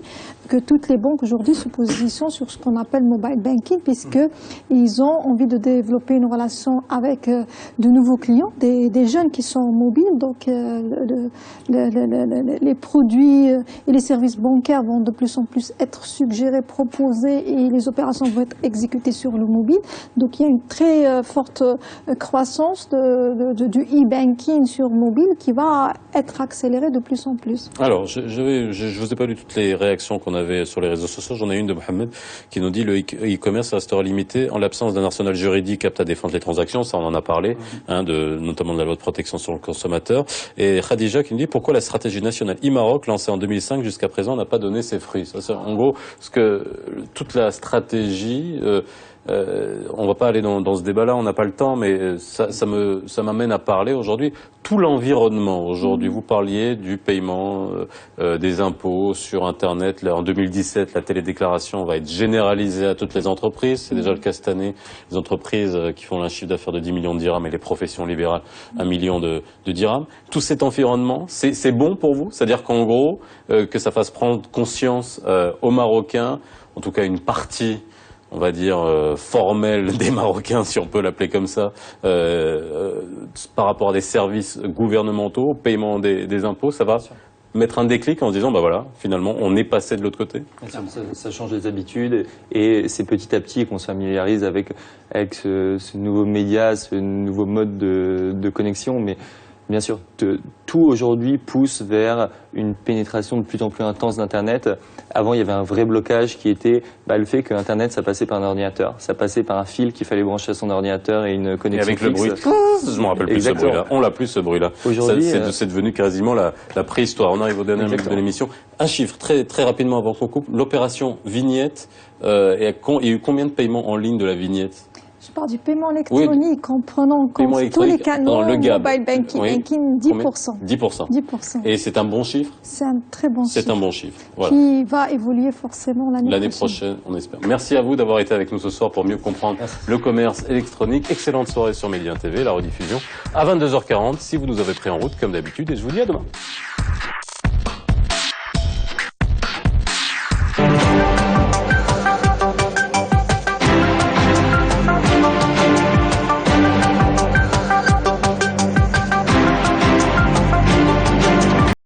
que toutes les banques aujourd'hui se positionnent sur ce qu'on appelle mobile banking, puisqu'ils ont envie de développer une relation avec de nouveaux clients, des jeunes qui sont mobiles, donc les produits et les services bancaires vont de plus en plus être suggérés, proposés et les opérations vont être exécutées sur le mobile. Donc il y a une très forte croissance du e-banking sur mobile qui va être accélérée de plus en plus. Alors, je vous ai pas lu toutes les réactions qu'on avait sur les réseaux sociaux. J'en ai une de Mohamed qui nous dit le e-commerce restera limité en l'absence d'un arsenal juridique apte à défendre les transactions. Ça, on en a parlé, notamment de la loi de protection sur le consommateur. Et Khadija qui nous dit pourquoi la stratégie nationale e-Maroc lancée en 2005 jusqu'à présent n'a pas donné ses fruits. Ça, c'est en gros toute la stratégie on va pas aller dans ce débat-là, on n'a pas le temps, mais ça m'amène à parler aujourd'hui tout l'environnement. Aujourd'hui, vous parliez du paiement des impôts sur Internet. Là, en 2017, la télédéclaration va être généralisée à toutes les entreprises. C'est déjà le cas cette année. Les entreprises qui font un chiffre d'affaires de 10 millions de dirhams et les professions libérales 1 million de dirhams. Tout cet environnement, c'est bon pour vous? C'est-à-dire qu'en gros, que ça fasse prendre conscience aux Marocains, en tout cas une partie, on va dire, formelle des Marocains, si on peut l'appeler comme ça, par rapport à des services gouvernementaux, au paiement des impôts, ça va mettre un déclic en se disant, bah voilà, finalement, on est passé de l'autre côté. Ça change les habitudes et c'est petit à petit qu'on se familiarise avec ce nouveau média, ce nouveau mode de connexion. Mais bien sûr, tout aujourd'hui pousse vers une pénétration de plus en plus intense d'Internet. Avant, il y avait un vrai blocage qui était le fait que Internet, ça passait par un ordinateur. Ça passait par un fil qu'il fallait brancher à son ordinateur et une connexion et avec fixe. le bruit, je me rappelle plus ce bruit-là. On l'a plus ce bruit-là. Aujourd'hui, c'est devenu quasiment la préhistoire. On arrive aux dernières minutes de l'émission. Un chiffre, très rapidement avant qu'on coupe. L'opération Vignette, il y a eu combien de paiements en ligne de la Vignette? Je parle du paiement électronique en prenant en compte tous les canaux, le GAB. mobile banking, 10%. 10%. 10%. Et c'est un bon chiffre? C'est un très bon chiffre. C'est un bon chiffre. Voilà. Qui va évoluer forcément l'année prochaine, on espère. Merci à vous d'avoir été avec nous ce soir pour mieux comprendre le commerce électronique. Excellente soirée sur Média TV, la rediffusion à 22h40 si vous nous avez pris en route comme d'habitude et je vous dis à demain.